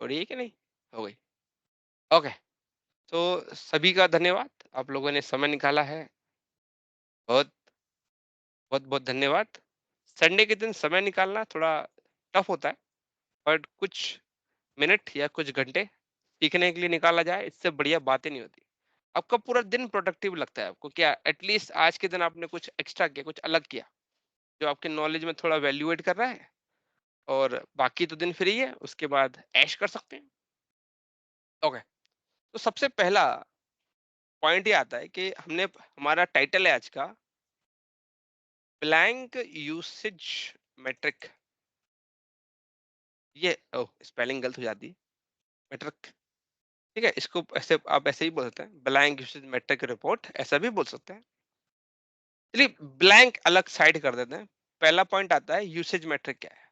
हो रही है कि नहीं? हो गई। ओके, तो सभी का धन्यवाद। आप लोगों ने समय निकाला है। बहुत, बहुत-बहुत धन्यवाद। संडे के दिन समय निकालना थोड़ा टफ होता है, बट कुछ मिनट या कुछ घंटे सीखने के लिए निकाला जाए, इससे बढ़िया बातें नहीं होती। आपका पूरा दिन प्रोडक्टिव लगता है आपको, क्या एटलीस्ट आज के दिन आपने कुछ एक्स्ट्रा किया, कुछ अलग किया, जो आपके नॉलेज में थोड़ा वैल्यूएट कर रहा है, और बाकी तो दिन फ्री है, उसके बाद ऐश कर सकते हैं। ओके, तो सबसे पहला पॉइंट ये आता है कि हमने हमारा टाइटल है आज का ब्लैंक यूसेज मेट्रिक। ये ओह स्पेलिंग गलत हो जाती है, मेट्रिक। ठीक है, इसको ऐसे आप ऐसे ही बोल सकते हैं, ब्लैंक यूसेज मेट्रिक रिपोर्ट, ऐसा भी बोल सकते हैं। चलिए ब्लैंक अलग साइड कर देते हैं। पहला पॉइंट आता है यूसेज मैट्रिक क्या है,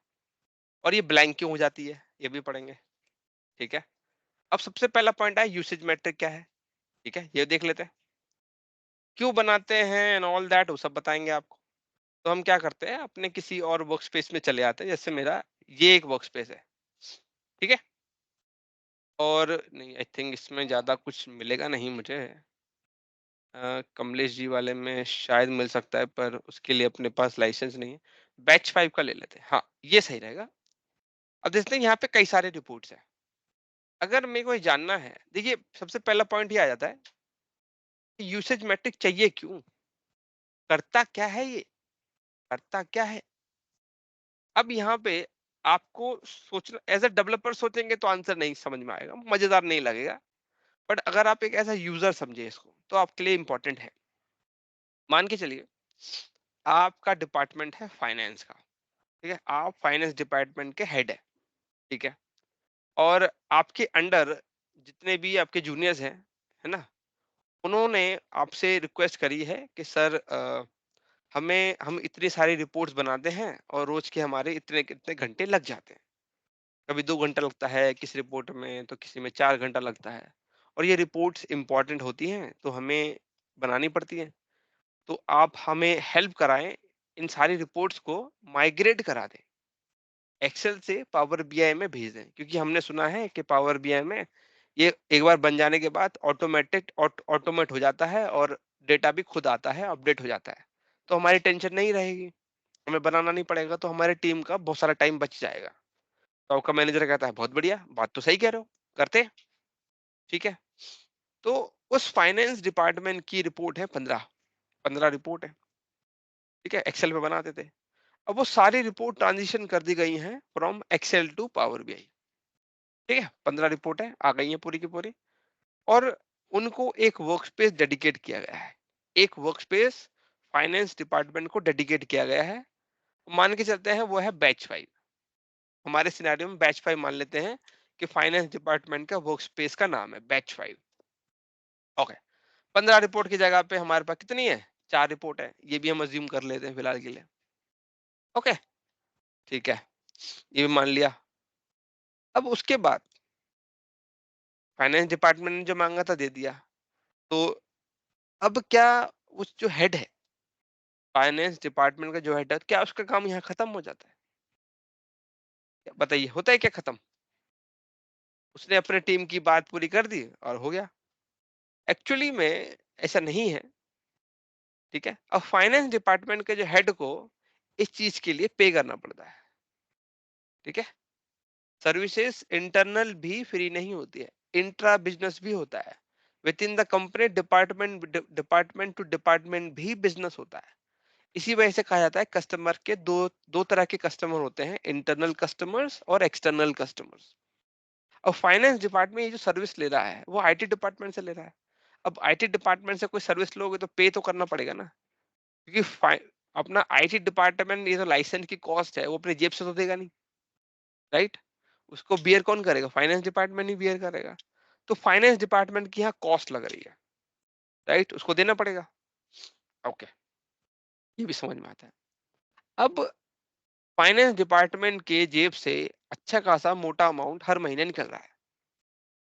और ये ब्लैंक क्यों हो जाती है, ये भी पढ़ेंगे। ठीक है, अब सबसे पहला पॉइंट है यूसेज मैट्रिक क्या है। ठीक है, ये देख लेते हैं, क्यों बनाते हैं एंड ऑल दैट, वो सब बताएंगे आपको। तो हम क्या करते हैं, अपने किसी और वर्क स्पेस में चले आते हैं, जैसे मेरा ये एक वर्क स्पेस है। ठीक है, और नहीं आई थिंक इसमें ज्यादा कुछ मिलेगा नहीं मुझे। कमलेश जी वाले में शायद मिल सकता है, पर उसके लिए अपने पास लाइसेंस नहीं है। बैच 5 का ले लेते हैं, हाँ ये सही रहेगा। अब देखते हैं यहाँ पे कई सारे रिपोर्ट्स हैं। अगर मेरे को ये जानना है, देखिए सबसे पहला पॉइंट ये आ जाता है कि यूसेज मैट्रिक चाहिए क्यों, करता क्या है ये, करता क्या है। अब यहाँ पे आपको सोचना, एज अ डेवलपर सोचेंगे तो आंसर नहीं समझ में आएगा, मजेदार नहीं लगेगा। बट अगर आप एक ऐसा यूजर समझे इसको, तो आपके लिए इंपॉर्टेंट है। मान के चलिए आपका डिपार्टमेंट है फाइनेंस का। ठीक है, आप फाइनेंस डिपार्टमेंट के हेड है। ठीक है, और आपके अंडर जितने भी आपके जूनियर्स हैं, है ना, उन्होंने आपसे रिक्वेस्ट करी है कि सर हम इतनी सारी रिपोर्ट्स बनाते हैं और रोज के हमारे इतने कितने घंटे लग जाते हैं। कभी 2 घंटा लगता है किसी रिपोर्ट में, तो किसी में 4 घंटा लगता है। और ये रिपोर्ट्स इंपॉर्टेंट होती हैं, तो हमें बनानी पड़ती हैं। तो आप हमें हेल्प कराएं, इन सारी रिपोर्ट्स को माइग्रेट करा दें, एक्सेल से पावर बीआई में भेज दें, क्योंकि हमने सुना है कि पावर बीआई में ये एक बार बन जाने के बाद ऑटोमेट हो जाता है, और डेटा भी खुद आता है, अपडेट हो जाता है। तो हमारी टेंशन नहीं रहेगी, हमें बनाना नहीं पड़ेगा, तो हमारी टीम का बहुत सारा टाइम बच जाएगा। तो आपका मैनेजर कहता है बहुत बढ़िया, बात तो सही कह रहे हो, करते हैं। ठीक है, तो उस फाइनेंस डिपार्टमेंट की रिपोर्ट है 15 रिपोर्ट है। ठीक है, एक्सेल पे बनाते थे। अब वो सारी रिपोर्ट ट्रांजिशन कर दी गई हैं from Excel to Power BI. ठीक है, 15 रिपोर्ट है आ गई है पूरी की पूरी, और उनको एक वर्क स्पेस डेडिकेट किया गया है। एक वर्क स्पेस फाइनेंस डिपार्टमेंट को डेडिकेट किया गया है। मान के चलते हैं वो है बैच 5। हमारे सिनेरियो में बैच 5 मान लेते हैं कि फाइनेंस डिपार्टमेंट का वर्क स्पेस का नाम है बैच 5। ओके, 15 रिपोर्ट की जगह पे हमारे पास कितनी है, 4 रिपोर्ट है, ये भी हम अज्यूम कर लेते हैं फिलहाल के लिए। ओके, ठीक है, ये भी मान लिया। अब उसके बाद फाइनेंस डिपार्टमेंट ने जो मांगा था दे दिया। तो अब क्या उस जो हेड है, फाइनेंस डिपार्टमेंट का जो हेड है, क्या उसका काम यहाँ खत्म हो जाता है? क्या बताइए, होता है क्या खत्म? उसने अपने टीम की बात पूरी कर दी और हो गया। एक्चुअली में ऐसा नहीं है। ठीक है, अब फाइनेंस डिपार्टमेंट के जो हेड को इस चीज के लिए पे करना पड़ता है। ठीक है, सर्विसेज इंटरनल भी फ्री नहीं होती है, इंट्रा बिजनेस भी होता है। Within the company department to department भी बिजनेस होता है। इसी वजह से कहा जाता है कस्टमर के दो दो तरह के कस्टमर होते हैं, इंटरनल कस्टमर्स और एक्सटर्नल कस्टमर्स। अब फाइनेंस डिपार्टमेंट ये जो सर्विस ले रहा है वो आईटी डिपार्टमेंट से ले रहा है। अब आईटी डिपार्टमेंट से कोई सर्विस लोगे तो पे तो करना पड़ेगा ना, क्योंकि अपना आईटी डिपार्टमेंट ये तो लाइसेंस की कॉस्ट है, वो अपनी जेब से तो देगा नहीं, राइट। उसको बियर कौन करेगा, फाइनेंस डिपार्टमेंट ही बियर करेगा। तो फाइनेंस डिपार्टमेंट की यहाँ कॉस्ट लग रही है, राइट, उसको देना पड़ेगा। ओके, ये भी समझ में आता है। अब फाइनेंस डिपार्टमेंट के जेब से अच्छा खासा मोटा अमाउंट हर महीने निकल रहा है।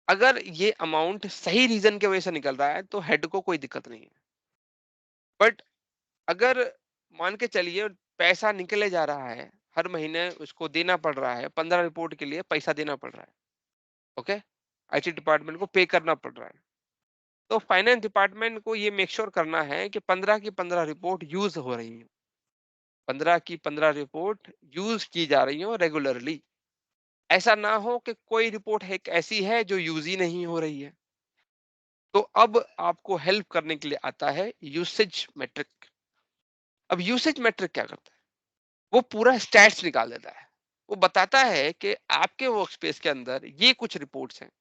अगर ये अमाउंट सही रीजन की वजह से निकल रहा है तो हेड को कोई दिक्कत नहीं है। बट अगर मान के चलिए पैसा निकले जा रहा है, हर महीने उसको देना पड़ रहा है, 15 रिपोर्ट के लिए पैसा देना पड़ रहा है, ओके, आईटी डिपार्टमेंट को पे करना पड़ रहा है। तो फाइनेंस डिपार्टमेंट को ये मेक श्योर करना है कि 15 की 15 रिपोर्ट यूज हो रही है, 15 की 15 रिपोर्ट यूज की जा रही हो रेगुलरली। ऐसा ना हो कि कोई रिपोर्ट एक ऐसी है जो यूज ही नहीं हो रही है। तो अब आपको हेल्प करने के लिए आता है यूसेज मैट्रिक। अब यूसेज मैट्रिक क्या करता है? वो पूरा स्टैट्स निकाल देता है। वो बताता है कि आपके वर्कस्पेस के अंदर ये कुछ रिपोर्ट्स हैं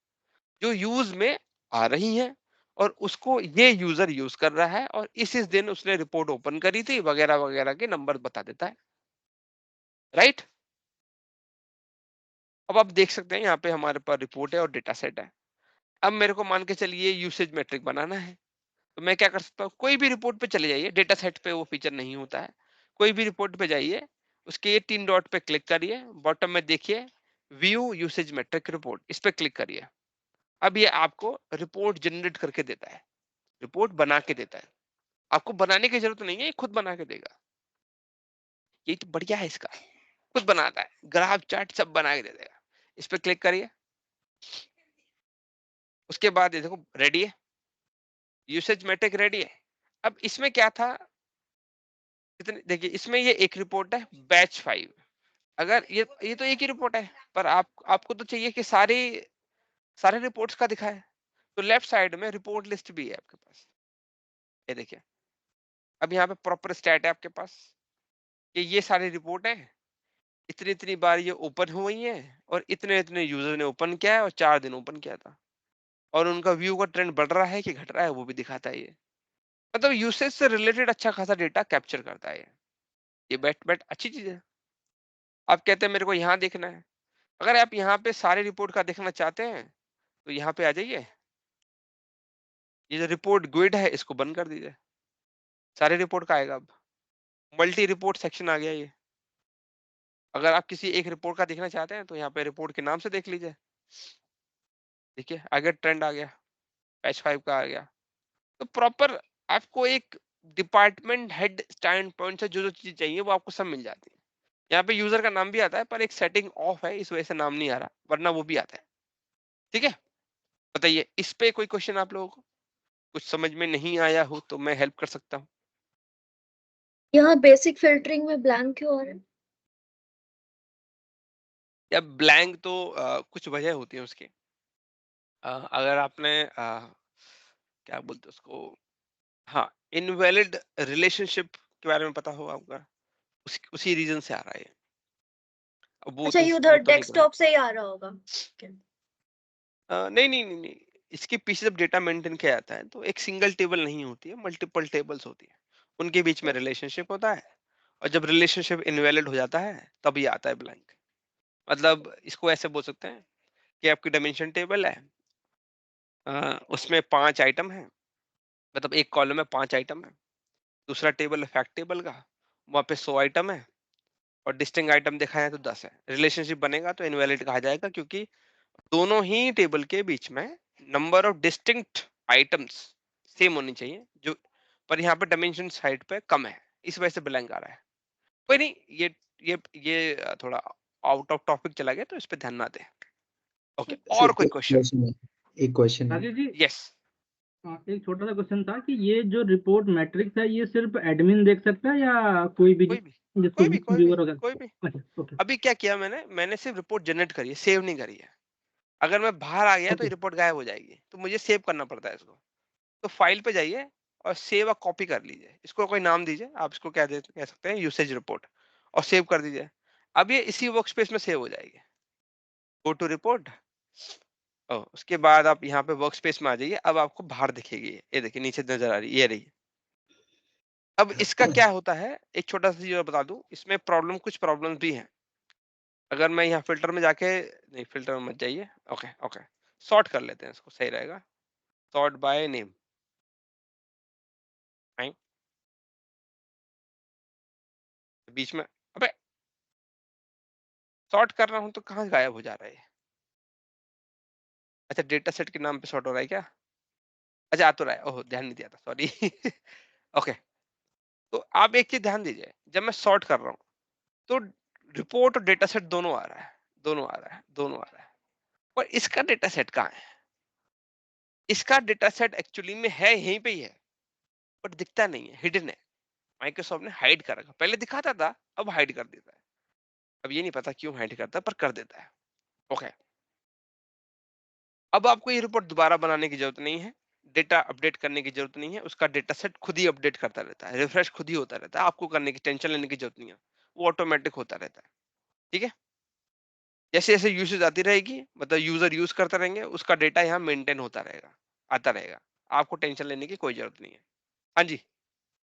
जो यूज में आ रही हैं और उसको ये यूजर यूज कर रहा है और इस दिन उसने रिपोर्ट ओपन करी थी वगैरह वगैरह के नंबर बता देता है, राइट। अब आप देख सकते हैं यहाँ पे हमारे पास रिपोर्ट है और डेटा सेट है। अब मेरे को मान के चलिए यूसेज मैट्रिक बनाना है, तो मैं क्या कर सकता हूँ, कोई भी रिपोर्ट पे चले जाइए, डेटा सेट पे वो फीचर नहीं होता है। कोई भी रिपोर्ट पे जाइए, उसके ये 3 डॉट पे क्लिक करिए, बॉटम में देखिए व्यू यूसेज मैट्रिक रिपोर्ट, इस पे क्लिक करिए। अब ये आपको रिपोर्ट जनरेट करके देता है, रिपोर्ट बना के देता है। आपको बनाने की जरूरत नहीं है, ये खुद बना के देगा। ये तो बढ़िया है इसका, खुद बनाता है, ग्राफ चार्ट सब बना के दे देगा। इस पे क्लिक करिए, उसके बाद ये देखो रेडी है, यूसेज मैट्रिक रेडी है। अब इसमें क्या था, इतने देखिए, इसमें ये एक रिपोर्ट है बैच 5। अगर ये तो एक ही रिपोर्ट है, पर आपको तो चाहिए कि सारे सारे रिपोर्ट्स का दिखाए। तो लेफ्ट साइड में रिपोर्ट लिस्ट भी है आपके पास, ये देखिए। अब यहाँ पे प्रॉपर स्टैट है आपके पास कि ये सारी रिपोर्ट है, इतनी इतनी बार ये ओपन हुई है और इतने इतने यूजर ने ओपन किया है और 4 दिन ओपन किया था, और उनका व्यू का ट्रेंड बढ़ रहा है कि घट रहा है वो भी दिखाता है ये। मतलब यूसेज से रिलेटेड अच्छा खासा डेटा कैप्चर करता है ये बैट बैट अच्छी चीज है। आप कहते हैं मेरे को यहाँ देखना है, अगर आप यहाँ पे सारे रिपोर्ट का देखना चाहते हैं तो यहाँ पे आ जाइए, ये जो रिपोर्ट ग्रिड है इसको बंद कर दीजिए, सारे रिपोर्ट का आएगा। अब मल्टी रिपोर्ट सेक्शन आ गया ये। अगर आप किसी एक रिपोर्ट का देखना चाहते हैं तो यहाँ पे रिपोर्ट के नाम से देख लीजिए, देखिए आगे ट्रेंड आ गया, पैच 5 का आ गया। तो प्रॉपर आपको एक डिपार्टमेंट हेड स्टैंड पॉइंट से जो जो चीज चाहिए वो आपको सब मिल जाती है। यहाँ पे यूजर का नाम भी आता है पर एक सेटिंग ऑफ है, इस वजह से नाम नहीं आ रहा, वरना वो भी आता है। ठीक है, बताइए इस पे कोई क्वेश्चन आप लोगों को, कुछ समझ में नहीं आया हो तो मैं हेल्प कर सकता हूँ। यहाँ बेसिक फिल्टरिंग में ब्लैंक क्यों आ रहा है? या ब्लैंक तो कुछ वजह होती है उसकी। अगर आपने क्या बोलते हैं उसको, हाँ, इनवैलिड रिलेशनशिप के बारे में पता हो आपका, उसी रीजन से आ रहा है ये। अब अच्छा, ये उधर वो तो नहीं पता। डेस्कटॉप से ही आ रहा होगा। Okay. नहीं नहीं नहीं नहीं, इसके पीछे जब डेटा मेंटेन किया जाता है तो एक सिंगल टेबल नहीं होती है, मल्टीपल टेबल्स होती है, उनके बीच में रिलेशनशिप होता है। और जब रिलेशनशिप इनवैलिड हो जाता है तब ये आता है ब्लैंक। मतलब इसको ऐसे बोल सकते हैं कि आपकी डायमेंशन टेबल है, उसमें 5 आइटम है, मतलब एक कॉलम में 5 आइटम है। दूसरा टेबल है फैक्ट टेबल का, वहाँ पे 100 आइटम है और डिस्टिंक्ट आइटम देखा है तो 10 है। रिलेशनशिप बनेगा तो इनवैलिड कहा जाएगा, क्योंकि दोनों ही टेबल के बीच में number of distinct items same होनी चाहिए, जो पर यहाँ पे डायमेंशन साइड पे कम है, इस वजह से ब्लैंक आ रहा है। कोई नहीं, ये थोड़ा आउट ऑफ टॉपिक चला गया तो इस पे ध्यान ना दें। ओके, और कोई क्वेश्चन? एक क्वेश्चन है। राजेश जी, यस। एक छोटा सा क्वेश्चन था कि ये जो रिपोर्ट मैट्रिक्स है ये सिर्फ एडमिन देख सकता है या कोई भी कोई भी जिसको कोई भी कोई भी व्यूअर वगैरह? कोई भी। अच्छा, ओके अभी क्या किया मैंने सिर्फ रिपोर्ट जनरेट करी है, सेव नहीं करी है। अगर मैं बाहर आ गया तो ओके ये रिपोर्ट गायब हो जाएगी, तो मुझे सेव करना पड़ता है इसको। तो फाइल पे जाइए और सेव अ कॉपी कर लीजिए, इसको कोई नाम दीजिए, आप इसको कह सकते हैं यूसेज रिपोर्ट, और सेव कर दीजिए। अब ये इसी वर्क स्पेस में सेव हो जाएगी। गो टू रिपोर्ट, उसके बाद आप यहाँ पे वर्क स्पेस में आ जाइए। अब आपको बाहर दिखेगी, ये देखिए नीचे नजर आ रही है, ये रही। अब इसका क्या होता है, एक छोटा सा चीज और बता दूं, इसमें कुछ प्रॉब्लम भी हैं। अगर मैं यहाँ फिल्टर में जाके, नहीं फिल्टर में मत जाइए, ओके ओके, सॉर्ट कर लेते हैं इसको, सही रहेगा। सॉर्ट बाय नेम, बीच में, अबे सॉर्ट कर रहा हूँ तो कहाँ गायब हो जा रहा है? अच्छा, डेटा सेट के नाम पे सॉर्ट हो रहा है क्या? अच्छा, आ तो रहा है, ओह ध्यान नहीं दिया था, सॉरी। ओके, तो आप एक चीज ध्यान दीजिए, जब मैं सॉर्ट कर रहा हूँ तो रिपोर्ट और डेटा सेट दोनों आ रहा है, दोनों आ रहा है, दोनों आ रहा है। और इसका डेटा सेट कहाँ है? इसका डेटा सेट एक्चुअली में है यहीं पे ही है, बट दिखता नहीं है, हिडन है। माइक्रोसॉफ्ट ने हाइड कर रखा, पहले दिखाता था, अब हाइड कर देता है। अब ये नहीं पता क्यों हाइड करता है, पर कर देता है। ओके, अब आपको ये रिपोर्ट दोबारा बनाने की जरूरत नहीं है, डेटा अपडेट करने की जरूरत नहीं है, उसका डेटा सेट खुद ही अपडेट करता रहता है, रिफ्रेश खुद ही होता रहता है, आपको करने की टेंशन लेने की जरूरत नहीं है, वो ऑटोमेटिक होता रहता है। ठीक है, जैसे जैसे यूसेज आती रहेगी, मतलब यूजर यूज करते रहेंगे, उसका डेटा यहाँ मेंटेन होता रहेगा, आता रहेगा, आपको टेंशन लेने की कोई जरूरत नहीं है। हाँ जी,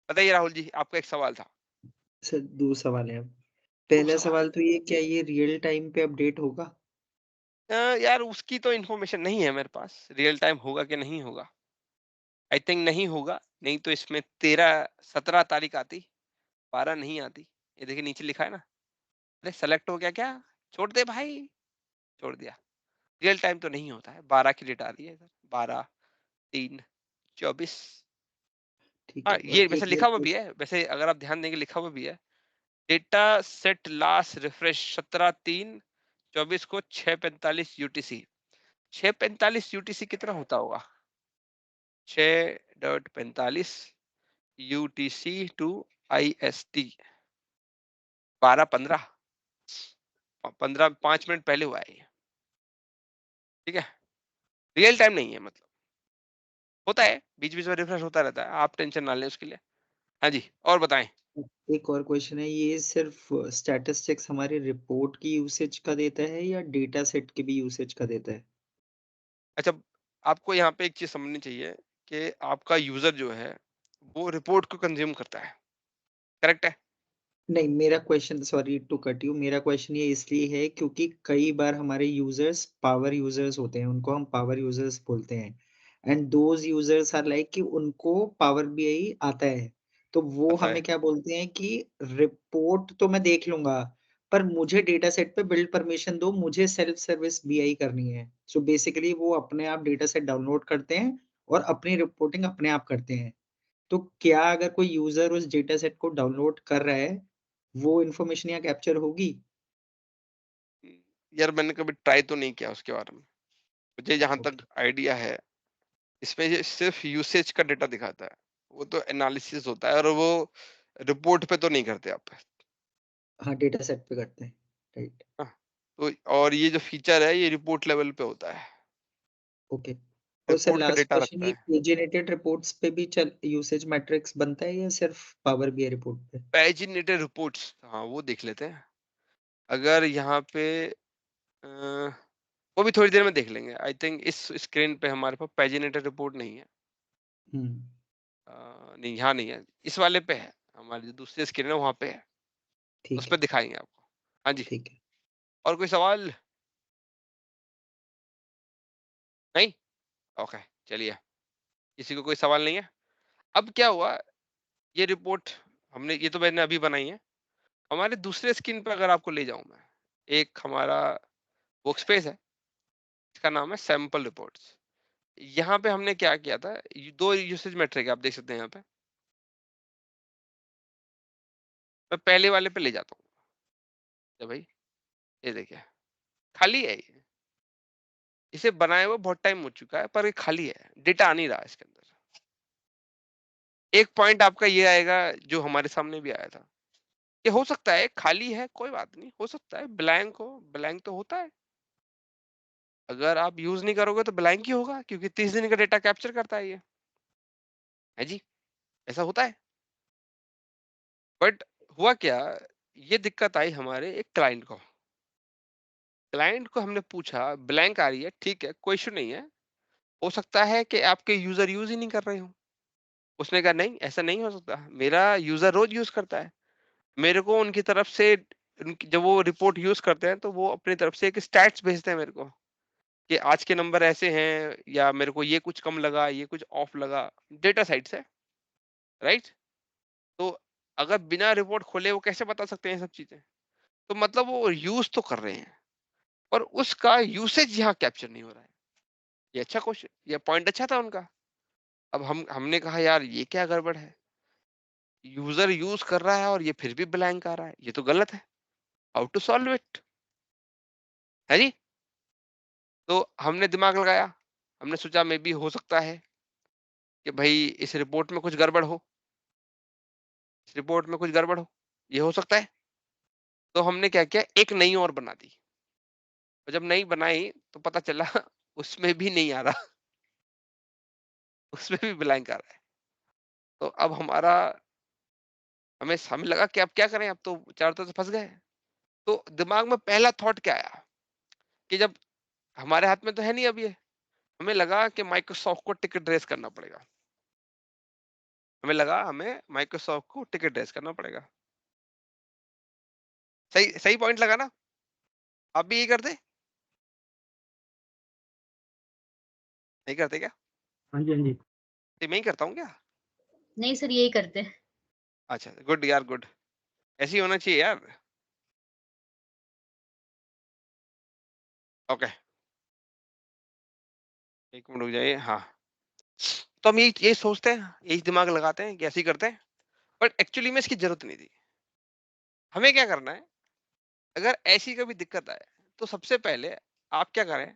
बताइए राहुल जी, आपका एक सवाल था। सर 2 सवाल हैं अब। दो पहला सवाल सवाल तो ये क्या ये रियल टाइम पे अपडेट होगा? यार उसकी तो इन्फॉर्मेशन नहीं है मेरे पास, रियल टाइम होगा कि नहीं होगा। आई थिंक नहीं होगा, नहीं तो इसमें 17 तारीख आती, 12 नहीं आती। ये देखिए नीचे लिखा है ना, अरे सेलेक्ट हो गया क्या, छोड़ दे भाई, छोड़ दिया। रियल टाइम तो नहीं होता है, 12 की डेट आ रही है इधर, 12/3/24। ठीक हाँ है और ये वैसे एक लिखा मेरे हुआ को भी है, वैसे अगर आप ध्यान देंगे लिखा हुआ भी है, डेटा सेट लास्ट रिफ्रेश 17/3/24 को 6:45 यूटीसी। 6:45 यूटीसी कितना होता होगा? 6.45 यूटीसी टू आईएसटी, 12:15, 5 मिनट पहले हुआ है ये। ठीक है, रियल टाइम नहीं है, मतलब होता है बीच बीच में रिफ्रेश होता रहता है, आप टेंशन ना लें उसके लिए। हाँ जी, और बताएं। एक और क्वेश्चन है, ये सिर्फ स्टैटिस्टिक्स हमारी रिपोर्ट की यूसेज का देता है या डेटा सेट के भी यूसेज का देता है? अच्छा, आपको यहाँ पे एक चीज समझनी चाहिए कि आपका यूजर जो है वो रिपोर्ट को कंज्यूम करता है, करेक्ट है? नहीं, मेरा question sorry to cut you, मेरा क्वेश्चन ये इसलिए है क्योंकि कई बार हमारे यूजर्स पावर यूजर्स होते हैं, उनको हम पावर यूजर्स बोलते हैं and those users are like कि उनको पावर बीआई आता है, तो वो पता हमें है। क्या बोलते हैं कि रिपोर्ट तो मैं देख लूंगा पर मुझे डेटा सेट पे बिल्ड परमिशन दो, मुझे सेल्फ सर्विस बीआई करनी है। सो बेसिकली वो अपने आप डेटा सेट डाउनलोड करते हैं और अपनी रिपोर्टिंग अपने आप करते हैं। तो क्या अगर कोई यूजर उस डेटा सेट को डाउनलोड कर रहा है, वो इन्फॉर्मेशन यहाँ कैप्चर होगी? यार मैंने कभी ट्राई तो नहीं किया उसके बारे में, मुझे जहां तक ओके, आइडिया है इसमें ये सिर्फ यूसेज का डेटा दिखाता है, वो तो एनालिसिस होता है और वो रिपोर्ट पे तो नहीं करते आप। हाँ, डेटा सेट पे करते हैं, राइट, हाँ, तो और ये जो फीचर है ये रिपोर्ट लेवल पे होता है, ओके। और सर रिपोर्ट का लास्ट डेटा क्वेश्चन, रखता ये है। पेजिनेटेड रिपोर्ट्स पे भी चल यूसेज मैट्रिक्स बनता है या सिर्फ पावर बीआई रिपोर्ट पे? पैजिनेटेड रिपोर्ट्स, हाँ वो देख लेते हैं। अगर यहाँ पे वो भी थोड़ी देर में देख लेंगे, आई थिंक इस स्क्रीन पे हमारे पास पैजिनेटेड रिपोर्ट नहीं है। हुँ, नहीं यहाँ नहीं है, इस वाले पे है, हमारी जो दूसरी स्क्रीन है वहां पे है, उस ठीक पर है, दिखाएंगे आपको। हाँ जी, ठीक है। और कोई सवाल? नहीं, ओके, चलिए, किसी को कोई सवाल नहीं है। अब क्या हुआ, ये रिपोर्ट हमने, ये तो मैंने अभी बनाई है, हमारे दूसरे स्क्रीन पे अगर आपको ले जाऊं मैं, एक हमारा वर्कस्पेस है, इसका नाम है सैंपल रिपोर्ट्स। यहाँ पे हमने क्या किया था, दो यूसेज मेट्रिक आप देख सकते हैं यहाँ पे, मैं पहले वाले पे ले जाता हूँ। तो भाई ये देखिए, खाली है ये, इसे बनाए हुए बहुत टाइम हो चुका है पर ये खाली है, डेटा आ नहीं रहा इसके अंदर। एक पॉइंट आपका ये आएगा जो हमारे सामने भी आया था, ये हो सकता है खाली है, कोई बात नहीं, हो सकता है ब्लैंक हो, ब्लैंक तो होता है, अगर आप यूज नहीं करोगे तो ब्लैंक ही होगा, क्योंकि 30 दिन का डेटा कैप्चर करता है ये, है जी, ऐसा होता है। बट हुआ क्या, ये दिक्कत आई हमारे एक क्लाइंट को, क्लाइंट को हमने पूछा ब्लैंक आ रही है, ठीक है कोई इशू नहीं है, हो सकता है कि आपके यूजर यूज ही नहीं कर रहे हो। उसने कहा नहीं ऐसा नहीं हो सकता, मेरा यूजर रोज यूज करता है, मेरे को उनकी तरफ से जब वो रिपोर्ट यूज करते हैं तो वो अपनी तरफ से एक स्टैट्स भेजते हैं मेरे को, कि आज के नंबर ऐसे हैं, या मेरे को ये कुछ कम लगा, ये कुछ ऑफ लगा, डेटा साइट से, राइट? तो अगर बिना रिपोर्ट खोले वो कैसे बता सकते हैं ये सब चीजें? तो मतलब वो यूज तो कर रहे हैं, पर उसका यूसेज यहाँ कैप्चर नहीं हो रहा है। ये अच्छा क्वेश्चन, ये पॉइंट अच्छा था उनका। अब हमने कहा यार ये क्या गड़बड़ है, यूजर यूज कर रहा है और ये फिर भी ब्लैंक आ रहा है, ये तो गलत है, हाउ टू सॉल्व इट, है जी? तो हमने दिमाग लगाया, हमने सोचा मे बी हो सकता है कि भाई इस रिपोर्ट में कुछ गड़बड़ हो, इस रिपोर्ट में कुछ गड़बड़ हो, ये हो सकता है। तो हमने क्या किया, एक नई और बना दी, और जब नई बनाई तो पता चला उसमें भी नहीं आ रहा, उसमें भी ब्लैंक आ रहा है। तो अब हमें लगा कि अब क्या करें, अब तो चारों तरफ से फंस गए। तो दिमाग में पहला थॉट क्या आया कि जब हमारे हाथ में तो है नहीं अब ये, हमें लगा कि माइक्रोसॉफ्ट को टिकट रेस करना पड़ेगा। हमें माइक्रोसॉफ्ट को टिकट रेस करना पड़ेगा। सही सही पॉइंट लगा ना? आप भी यही करते? नहीं करते क्या? हाँ जी, हाँ जी। मैं ही करता हूँ क्या? नहीं सर, यही करते हैं। अच्छा, गुड यार, गुड। ऐसे ही होना चाहिए यार। ओके, एक मिनट रुक जाइए। हाँ, तो हम यही सोचते हैं, यही दिमाग लगाते हैं कि ऐसे ही करते हैं, बट एक्चुअली में इसकी जरूरत नहीं थी। हमें क्या करना है, अगर ऐसी कभी दिक्कत आए तो सबसे पहले आप क्या करें,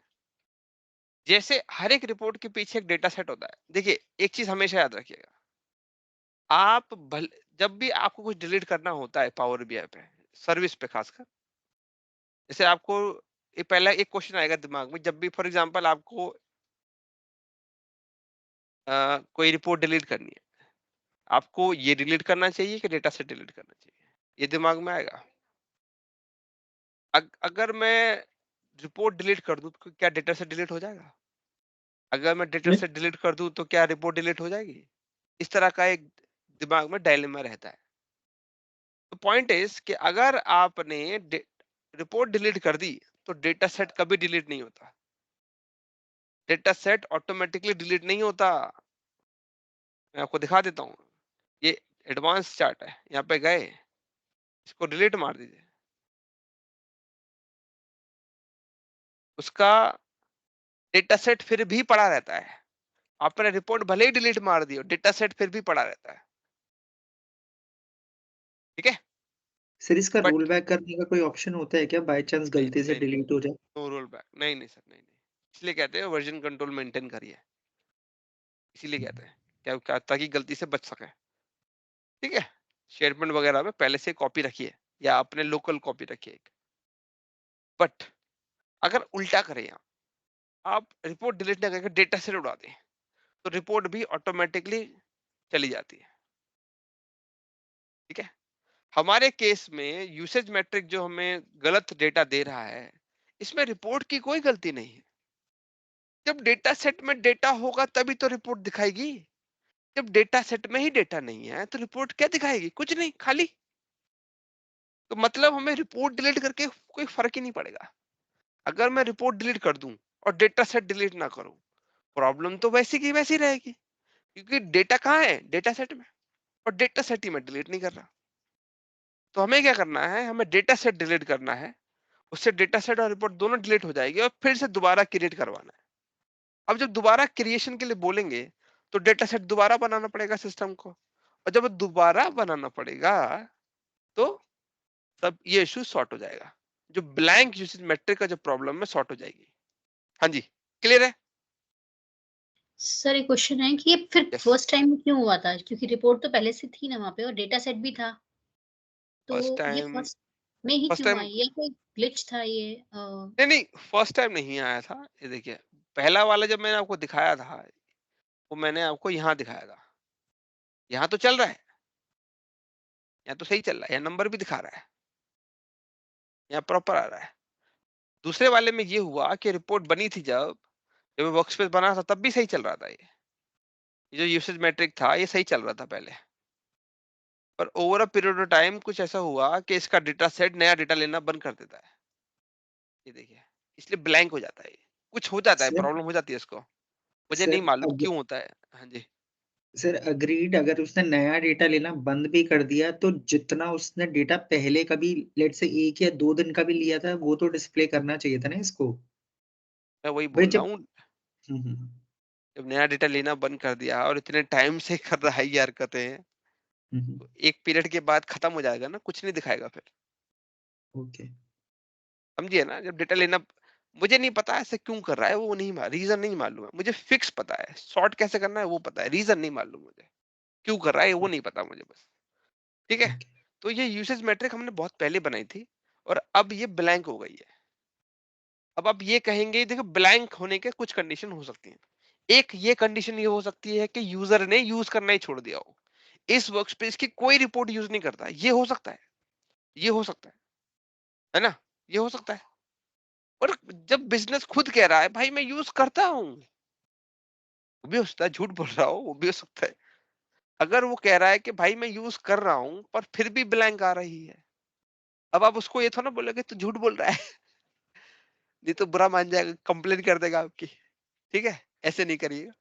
जैसे हर एक रिपोर्ट के पीछे एक डेटा सेट होता है। देखिए, एक चीज हमेशा याद रखिएगा, जब भी आपको कुछ डिलीट करना होता है पावर बीआई पे, सर्विस पे खासकर, जैसे आपको ये पहला एक क्वेश्चन आएगा दिमाग में, जब भी फॉर एग्जांपल आपको कोई रिपोर्ट डिलीट करनी है, आपको ये डिलीट करना चाहिए कि डेटा सेट डिलीट करना चाहिए, ये दिमाग में आएगा। अगर मैं रिपोर्ट डिलीट कर दूं तो क्या डेटा सेट डिलीट हो जाएगा? अगर मैं डेटा नहीं, सेट डिलीट कर दूं तो क्या रिपोर्ट डिलीट हो जाएगी? इस तरह का एक दिमाग में डायलेमा रहता है। तो पॉइंट इज कि अगर आपने रिपोर्ट डिलीट कर दी तो डेटा सेट कभी डिलीट नहीं होता, डेटा सेट ऑटोमेटिकली डिलीट नहीं होता। मैं आपको दिखा देता हूँ, ये एडवांस चार्ट है, यहाँ पे गए, इसको डिलीट मार दीजिए, उसका डेटा सेट फिर भी पड़ा रहता है। आपने रिपोर्ट भले ही डिलीट मार दी हो, डेटा सेट फिर भी पड़ा रहता है। ठीक है, सर इसका रोल बट बैक करने का कोई ऑप्शन होता है क्या, बाय चांस नहीं गलती से नहीं, डिलीट हो जाए? नो रोल बैक, नहीं नहीं सर, नहीं नहीं। इसलिए कहते हैं वर्जन कंट्रोल मेंटेन करिए, इसीलिए कहते हैं क्या ताकि गलती से बच सके। ठीक है, शेयरपॉइंट वगैरह में पहले से कॉपी रखिए या अपने लोकल कॉपी रखिए एक। बट अगर उल्टा करें, आप रिपोर्ट डिलीट ना करके डेटा सेट उड़ा दें तो रिपोर्ट भी ऑटोमेटिकली चली जाती है। ठीक है, हमारे केस में यूसेज मैट्रिक जो हमें गलत डेटा दे रहा है, इसमें रिपोर्ट की कोई गलती नहीं है। जब डेटा सेट में डेटा होगा तभी तो रिपोर्ट दिखाएगी। जब डेटा सेट में ही डेटा नहीं है तो रिपोर्ट क्या दिखाएगी? कुछ नहीं, खाली। तो मतलब हमें रिपोर्ट डिलीट करके कोई फर्क ही नहीं पड़ेगा। अगर मैं रिपोर्ट डिलीट कर दूं और डेटा सेट डिलीट ना करूं, प्रॉब्लम तो वैसी की वैसी रहेगी, क्योंकि डेटा कहाँ है? डेटा सेट में, और डेटा सेट ही मैं डिलीट नहीं कर रहा। तो हमें क्या करना है, हमें डेटा सेट डिलीट करना है, उससे डेटा सेट और रिपोर्ट दोनों डिलीट हो जाएगी और फिर से दोबारा क्रिएट करवाना है। अब जब दोबारा क्रिएशन के लिए बोलेंगे तो डेटा सेट दोबारा बनाना पड़ेगा सिस्टम को, और जब दोबारा बनाना पड़ेगा तो तब ये इश्यू सॉर्ट हो जाएगा, जो ब्लैंक यूसेज मैट्रिक का जो प्रॉब्लम है सॉर्ट हो जाएगी। हाँ जी, क्लियर है? सर एक क्वेश्चन है कि ये फिर यस। फर्स्ट टाइम क्यों हुआ था, क्योंकि रिपोर्ट तो पहले से थी ना वहाँ पे और डेटा सेट भी था, तो फर्स्ट ये टाइम, फर्स्ट में ही फर्स्ट क्यों टाइम आई, या कोई ग्लिच था ये? नहीं नहीं, फर्स्ट टाइम नहीं आया था ये। देखिए, पहला वाला जब मैंने आपको दिखाया था, वो मैंने आपको यहाँ दिखाया था, यहाँ तो चल रहा है, यहाँ तो सही चल रहा है, यहाँ नंबर भी दिखा रहा है, यहाँ प्रॉपर आ रहा है। दूसरे वाले में ये हुआ कि रिपोर्ट बनी थी, जब वर्कस्पेस बना था तब भी सही चल रहा था, ये जो यूसेज मैट्रिक था ये सही चल रहा था पहले, पर over a period of time कुछ ऐसा हुआ कि इसका डेटा सेट नया डेटा लेना बंद कर देता है। ये देखिए, इसलिए ब्लैंक हो जाता है, कुछ हो जाता है, सर प्रॉब्लम हो जाती है इसको, मुझे नहीं सर मालूम क्यों होता है। हाँ जी, सर अग्रीड, अगर उसने नया डेटा लेना बंद भी कर दिया तो जितना उसने डेटा पहले कभी लेट से 1 या 2 दिन का भी लिया था वो तो डिस्प्ले करना चाहिए था ना इसको। मैं वही भाई बोल रहा जब हूँ, हम्म, जब नया डेटा लेना बंद कर दिया और इतने टाइम से कर रहा है ये हरकतें, हम्म, तो एक पीरियड के बाद खत्म हो जाएगा ना, कुछ नहीं दिखाएगा फिर। ओके। समझिए ना, जब डेटा लेना मुझे नहीं पता ऐसे क्यों कर रहा है, वो नहीं रीजन नहीं मालूम है। मुझे फिक्स पता है सॉर्ट कैसे करना है वो पता है, रीजन नहीं मालूम मुझे, क्यों कर रहा है वो नहीं पता मुझे बस। ठीक है, ठीक है। तो ये यूसेज मैट्रिक हमने बहुत पहले बनाई थी और अब ये ब्लैंक हो गई है। अब आप ये कहेंगे, देखो ब्लैंक होने के कुछ कंडीशन हो सकती हैं। एक ये कंडीशन ये हो सकती है कि यूजर ने यूज करना ही छोड़ दिया हो, इस वर्कस्पेस की कोई रिपोर्ट यूज नहीं करता, ये हो सकता है, ये हो सकता है ना, ये हो सकता है। और जब बिजनेस खुद कह रहा है भाई मैं यूज करता हूँ, वो भी हो सकता है झूठ बोल रहा हो, वो भी हो सकता है। अगर वो कह रहा है कि भाई मैं यूज कर रहा हूँ पर फिर भी ब्लैंक आ रही है, अब आप उसको ये थोड़ा ना बोलोगे तू झूठ बोल रहा है, नहीं तो बुरा मान जाएगा, कंप्लेन कर देगा आपकी। ठीक है, ऐसे नहीं करिएगा।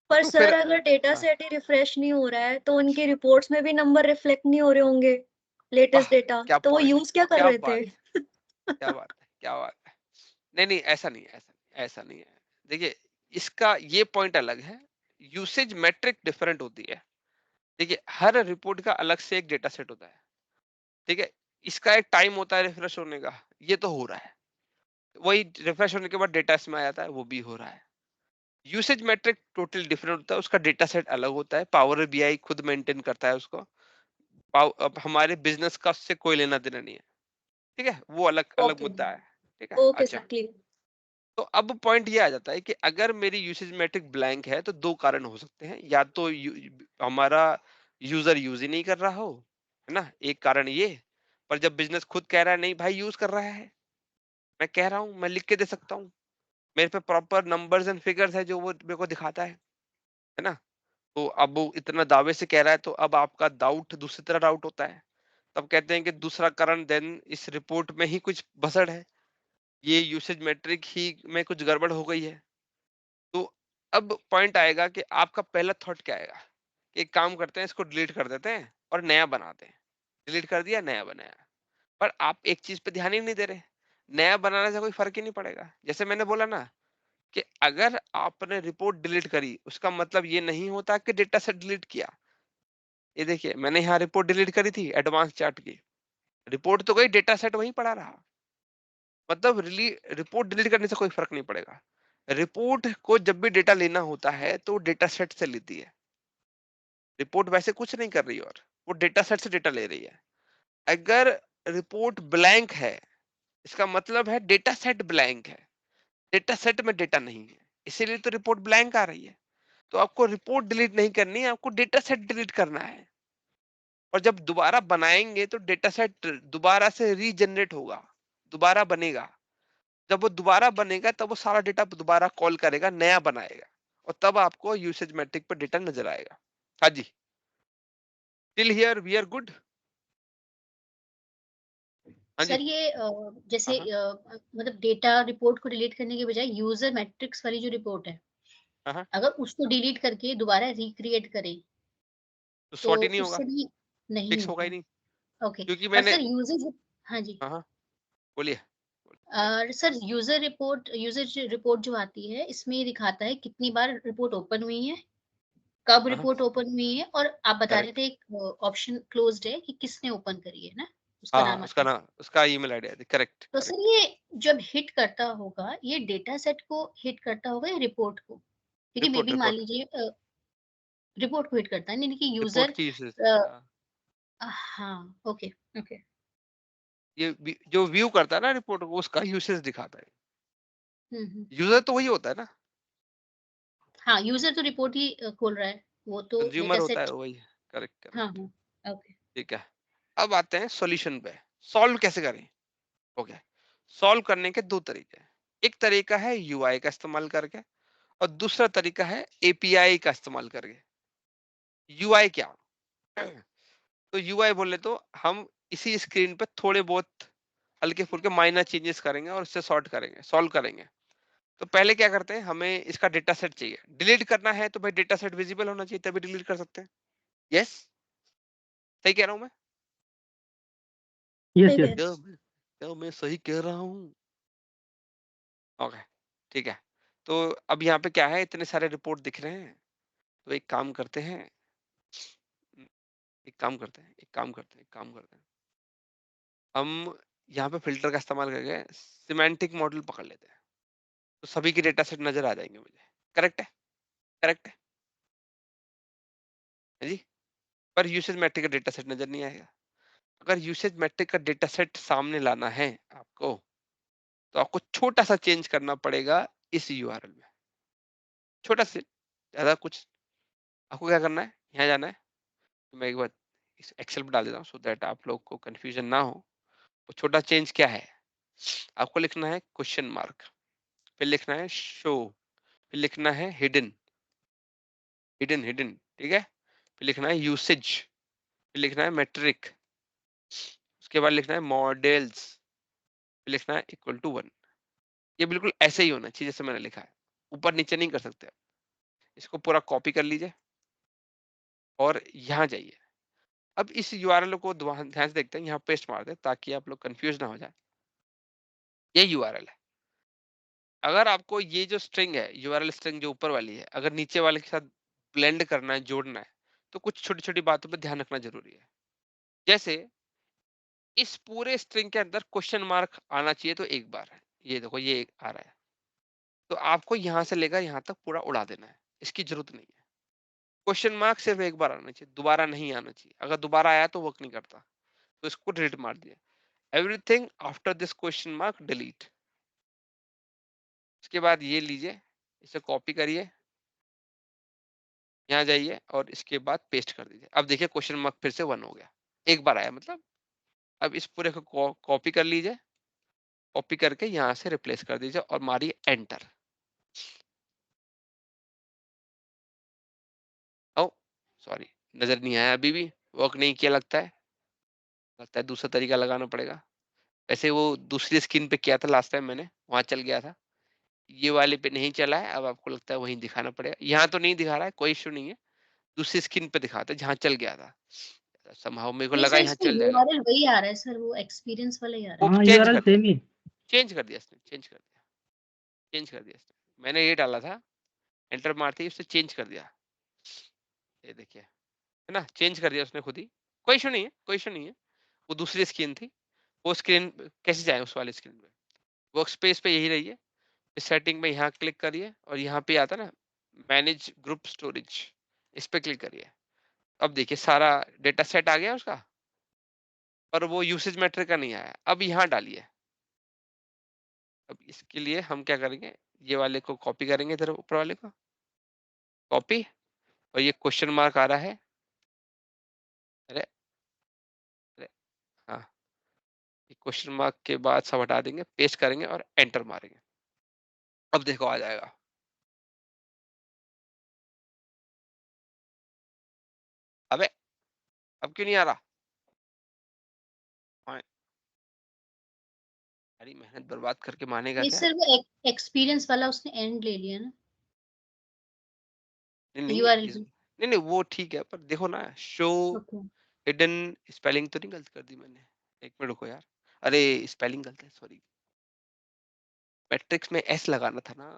पर तो सर फिर अगर डेटा हाँ, सेट ही रिफ्रेश नहीं हो रहा है तो उनकी रिपोर्ट्स में भी नंबर रिफ्लेक्ट नहीं हो रहे होंगे वाह लेटेस्ट डेटा, क्या तो वो पॉइंट, यूज क्या कर क्या रहे थे? बात, क्या बात है, क्या बात है। नहीं नहीं ऐसा नहीं है, ऐसा नहीं है। देखिए इसका ये पॉइंट अलग है, यूसेज मैट्रिक डिफरेंट होती है। देखिए हर रिपोर्ट का अलग से एक डेटा सेट होता है। ठीक है, इसका एक टाइम होता है रिफ्रेश होने का, ये तो हो रहा है, वही रिफ्रेश होने के बाद डेटा इसमें आ जाता है, वो भी हो रहा है। यूसेज मैट्रिक टोटल डिफरेंट होता है, उसका डेटा सेट अलग होता है, पावर बीआई खुद मेंटेन करता है उसको। अब हमारे बिजनेस का उससे कोई लेना देना नहीं है। ठीक है, वो अलग अलग ओके, मुद्दा है। ठीक है, ओके अच्छा। Sir, clear. तो अब पॉइंट ये आ जाता है कि अगर मेरी यूसेज मैट्रिक ब्लैंक है तो दो कारण हो सकते हैं, या तो हमारा यूजर यूज ही नहीं कर रहा हो, है ना, एक कारण ये। पर जब बिजनेस खुद कह रहा है नहीं भाई यूज कर रहा है, मैं कह रहा हूँ, मैं लिख के दे सकता हूँ, मेरे पे प्रॉपर नंबर्स एंड फिगर्स है जो वो मेरे को दिखाता है ना। तो अब वो इतना दावे से कह रहा है तो अब आपका डाउट दूसरी तरह डाउट होता है। तब कहते हैं कि दूसरा कारण देन इस रिपोर्ट में ही कुछ भसड़ है, ये यूसेज मैट्रिक ही में कुछ गड़बड़ हो गई है। तो अब पॉइंट आएगा कि आपका पहला थॉट क्या आएगा, कि एक काम करते हैं इसको डिलीट कर देते हैं और नया बनाते हैं। डिलीट कर दिया, नया बनाया, पर आप एक चीज पे ध्यान ही नहीं दे रहे, नया बनाने से कोई फर्क ही नहीं पड़ेगा। जैसे मैंने बोला ना कि अगर आपने रिपोर्ट डिलीट करी उसका मतलब ये नहीं होता कि डेटा सेट डिलीट किया। ये देखिए मैंने यहाँ रिपोर्ट डिलीट करी थी एडवांस चार्ट की, रिपोर्ट तो गई, डेटा सेट वहीं पड़ा रहा। मतलब रिपोर्ट डिलीट करने से कोई फर्क नहीं पड़ेगा। रिपोर्ट को जब भी डेटा लेना होता है तो डेटा सेट से लेती है, रिपोर्ट वैसे कुछ नहीं कर रही, और वो डेटा सेट से डेटा ले रही है। अगर रिपोर्ट ब्लैंक है इसका मतलब है डेटा सेट ब्लैंक है, डेटा सेट में डेटा नहीं है, इसीलिए तो रिपोर्ट ब्लैंक आ रही है। तो आपको रिपोर्ट डिलीट नहीं करनी है, आपको डेटा सेट डिलीट करना है। और जब दोबारा बनाएंगे तो डेटा सेट दोबारा से रीजनरेट होगा, दोबारा बनेगा। जब वो दोबारा बनेगा तब वो सारा डेटा दोबारा कॉल करेगा, नया बनाएगा, और तब आपको यूसेज मैट्रिक पर डेटा नजर आएगा। हाँ जी, till here we are good. हाँ जी। सर ये जैसे हाँ मतलब डेटा रिपोर्ट को डिलीट करने के बजाय यूजर मैट्रिक्स वाली जो रिपोर्ट है, हाँ, अगर उसको डिलीट करके दोबारा रिक्रिएट करें तो तो सॉर्ट ही नहीं होगा, उससे भी नहीं फिक्स होगा ही होगा। नहीं, ओके। क्योंकि और मैंने। सर यूजर, हाँ जी, हाँ बोलिए। और सर यूजर रिपोर्ट जो आती है इसमें ये दिखाता है कितनी बार रिपोर्ट ओपन हुई है, कब हाँ रिपोर्ट ओपन हुई है, और आप बता रहे करेक्ट। थे एक ऑप्शन क्लोज्ड है कि किसने ओपन करी है ना, उसका हाँ नाम आता उसका है। नाम, उसका ईमेल आईडी है, करेक्ट तो करेक्ट। सर ये जब हिट करता होगा ये डेटा सेट को हिट करता होगा या रिपोर्ट को? क्योंकि मे रिपोर्ट बी मान रिपोर्ट लीजिए रिपोर्ट को हिट करता है, यानी कि रिपोर्ट यूजर। की यूसेज। हाँ, ओके, ओके। ये जो व्यू करता है ना रिपोर्ट को, उसका यूसेज दिखाता है। हम्म। यूजर तो वही होता है ना, हाँ, यूजर तो रिपोर्ट ही खोल रहा है, वो तो कंज्यूमर डेटा होता सेट। है वही। करेक्ट हाँ, करेक्ट। हाँ, ओके। ठीक है, अब आते हैं सॉल्यूशन पे, सॉल्व कैसे करें। ओके, सॉल्व करने के दो तरीके हैं, एक तरीका है यूआई का इस्तेमाल करके और दूसरा तरीका है एपीआई का इस्तेमाल करके। यूआई क्या, तो यूआई बोले तो हम इसी स्क्रीन पे थोड़े बहुत हल्के फुल्के माइनर चेंजेस करेंगे और उससे सॉर्ट करेंगे, सॉल्व करेंगे। तो पहले क्या करते हैं, हमें इसका डेटा सेट चाहिए, डिलीट करना है तो भाई डेटा सेट विजिबल होना चाहिए तभी डिलीट कर सकते हैं। यस, सही कह रहा हूं मैं, यस ठीक यस। है। क्या मैं सही कह रहा हूँ। ओके, ठीक है। तो अब यहाँ पे क्या है, इतने सारे रिपोर्ट दिख रहे हैं, तो एक काम करते हैं, एक काम करते हैं, एक काम करते हैं, एक काम करते हैं, हम यहाँ पे फिल्टर का इस्तेमाल करके सिमेंटिक मॉडल पकड़ लेते हैं तो सभी के डेटा सेट नजर आ जाएंगे मुझे। करेक्ट है, करेक्ट है जी। पर यूसेज मैट्रिक का डेटा सेट नजर नहीं आएगा। अगर यूसेज मैट्रिक का डेटा सेट सामने लाना है आपको तो आपको छोटा सा चेंज करना पड़ेगा इस यूआरएल में, छोटा सा, ज्यादा कुछ। आपको क्या करना है, यहाँ जाना है, तो मैं एक बार इस एक्सेल पे डाल देता हूँ सो दैट आप लोग को कंफ्यूजन ना हो। वो छोटा चेंज क्या है, आपको लिखना है क्वेश्चन मार्क, फिर लिखना है शो, फिर लिखना है हिडन, हिडन हिडन, ठीक है, फिर लिखना है यूसेज, फिर लिखना है मैट्रिक, उसके बाद लिखना है मॉडल्स, फिर लिखना है इक्वल टू 1। ये बिल्कुल ऐसे ही होना चाहिए जैसे मैंने लिखा है, ऊपर नीचे नहीं कर सकते। इसको पूरा कॉपी कर लीजिए और यहाँ जाइए। अब इस यूआरएल को ध्यान से देखते हैं, यहाँ पेस्ट मार दे ताकि आप लोग कंफ्यूज ना हो जाए। ये यूआरएल है। अगर आपको ये जो स्ट्रिंग है, यूआरएल स्ट्रिंग जो ऊपर वाली है, अगर नीचे वाले के साथ ब्लेंड करना है, जोड़ना है, तो कुछ छोटी छोटी बातों पर ध्यान रखना जरूरी है। जैसे इस पूरे स्ट्रिंग के अंदर क्वेश्चन मार्क आना चाहिए तो एक बार है, ये देखो ये आ रहा है, तो आपको यहां से लेकर यहां तक पूरा उड़ा देना है, इसकी जरूरत नहीं है। क्वेश्चन मार्क सिर्फ एक बार आना चाहिए, दोबारा नहीं आना चाहिए। अगर दोबारा आया तो वर्क नहीं करता, तो इसको डिलीट मार दिया। Everything after this question mark delete. उसके बाद ये लीजिए, इसे कॉपी करिए, यहाँ जाइए और इसके बाद पेस्ट कर दीजिए। अब देखिए क्वेश्चन मार्क फिर से 1 हो गया, एक बार आया मतलब। अब इस पूरे को कॉपी कर लीजिए, कॉपी करके यहाँ से रिप्लेस कर दीजिए और मारिए एंटर। ओ सॉरी, नजर नहीं आया, अभी भी वर्क नहीं किया, लगता है दूसरा तरीका लगाना पड़ेगा। वैसे वो दूसरी स्क्रीन पे किया था लास्ट टाइम मैंने, वहां चल गया था, ये वाले पे नहीं चला है। अब आपको लगता है वहीं दिखाना पड़ेगा, यहाँ तो नहीं दिखा रहा है, कोई इश्यू नहीं है, दूसरी स्क्रीन पे दिखाता है जहाँ चल गया था। समहाउ मेरे को नहीं लगा सर, यहाँ इसमें चल जाएगा, यूआरएल वही आ रहा है सर, वो एक्सपीरियंस वाला ही आ रहा वो है। हाँ चेंज यूआरएल कर दिया, सेम ही। चेंज कर दिया इसने, चेंज कर दिया इसने। मैंने ये डाला था, एंटर मारते ही उसने चेंज कर दिया, ये देखिए, है ना, चेंज कर दिया उसने खुद ही। कोई इशू नहीं है, कोई इशू नहीं है, वो दूसरी स्क्रीन थी, वो स्क्रीन कैसे जाए उस वाली स्क्रीन में। वर्क स्पेस पे यही रहिए, सेटिंग में यहाँ क्लिक करिए और यहाँ पे आता ना मैनेज ग्रुप स्टोरेज, इस पे क्लिक करिए। अब देखिए सारा डेटा सेट आ गया उसका, पर वो यूसेज मैट्रिक का नहीं आया। अब यहाँ डालिए। अब इसके लिए हम क्या करेंगे, ये वाले को कॉपी करेंगे, इधर ऊपर वाले को कॉपी, और ये क्वेश्चन मार्क आ रहा है, अरे अरे हाँ, ये क्वेश्चन मार्क के बाद सब हटा देंगे, पेस्ट करेंगे और एंटर मारेंगे। अब देखो आ जाएगा। अबे अब क्यों नहीं आ रहा, हाँ, अरे मेहनत बर्बाद करके मानेगा नहीं क्या। सर, वो एक्सपीरियंस वाला उसने एंड ले लिया ना नहीं नहीं यूआरएल पे। नहीं नहीं वो ठीक है, पर देखो ना शो ओके। हिडन, स्पेलिंग तो नहीं गलत कर दी मैंने, एक मिनट रुको यार, अरे स्पेलिंग गलत है, सॉरी। मैट्रिक्स में एस लगाना था ना,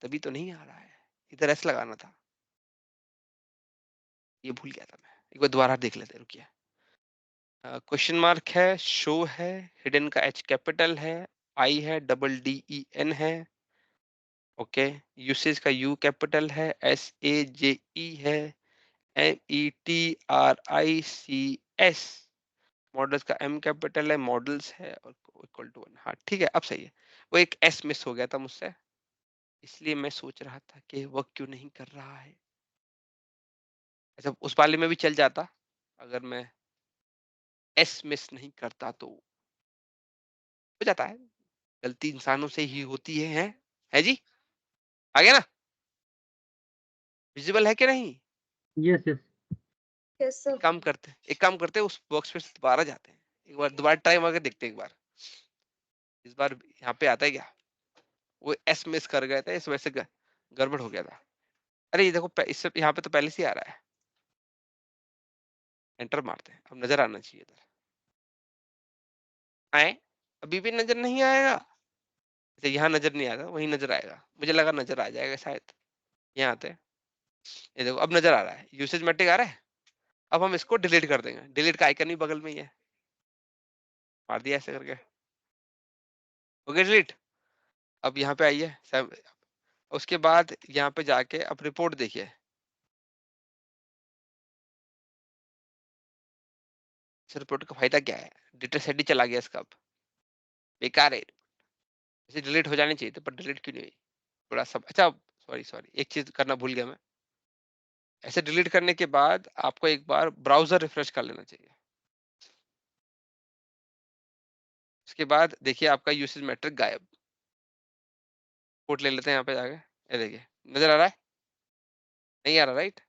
तभी तो नहीं आ रहा है, इधर एस लगाना था, ये भूल गया था मैं। एक बार दोबारा देख लेते हैं, रुकिए। क्वेश्चन मार्क है, शो है, हिडन का एच कैपिटल है, आई है, डबल डी ई एन है, ओके, यूसेज का यू कैपिटल है, एस ए जे ई है, METRICS, मॉडल्स का M कैपिटल है, मॉडल्स है और इक्वल टू 1। हाँ ठीक है, अब सही है। वो एक S मिस हो गया था मुझसे, इसलिए मैं सोच रहा था कि वो क्यों नहीं कर रहा है। अच्छा उस वाले में भी चल जाता, अगर मैं S मिस नहीं करता तो हो जाता है, गलती इंसानों से ही होती है जी। आ गया ना, विजिबल है कि नहीं। Yes yes. Yes sir. एक काम करते हैं, उस बॉक्स पे से दोबारा जाते हैं, एक बार दोबारा ट्राई मार के देखते हैं एक बार, इस बार यहाँ पे आता है क्या। वो एस मिस कर गए थे, इस वजह से गड़बड़ हो गया था। अरे ये देखो इससे यहाँ पे तो पहले से ही आ रहा है, एंटर मारते हैं, अब नजर आना चाहिए इधर। आए, अभी भी नजर नहीं आएगा, अच्छा यहाँ नजर नहीं आएगा, वहीं नजर आएगा, मुझे लगा नजर आ जाएगा शायद। यहाँ आते हैं, ये देखो अब नजर आ रहा है, यूसेज मैट्रिक आ रहा है। अब हम इसको डिलीट कर देंगे, डिलीट का आइकन ही बगल में ही है, मार दिया ऐसे करके। हो गया डिलीट। अब यहाँ पे आइए उसके बाद यहाँ पे जाके अब रिपोर्ट देखिए। इस रिपोर्ट का फायदा क्या है? डेटा सेट ही चला गया इसका, अब बेकार है। इसे डिलीट हो जानी चाहिए थी, पर डिलीट क्यों नहीं हुई? थोड़ा सा अच्छा, सॉरी एक चीज करना भूल गया मैं। ऐसे डिलीट करने के बाद आपको एक बार ब्राउजर रिफ्रेश कर लेना चाहिए। उसके बाद देखिए आपका यूसेज मैट्रिक गायब। कोड ले लेते हैं यहाँ पे जाके, ये देखिए नजर आ रहा है? नहीं आ रहा, राइट?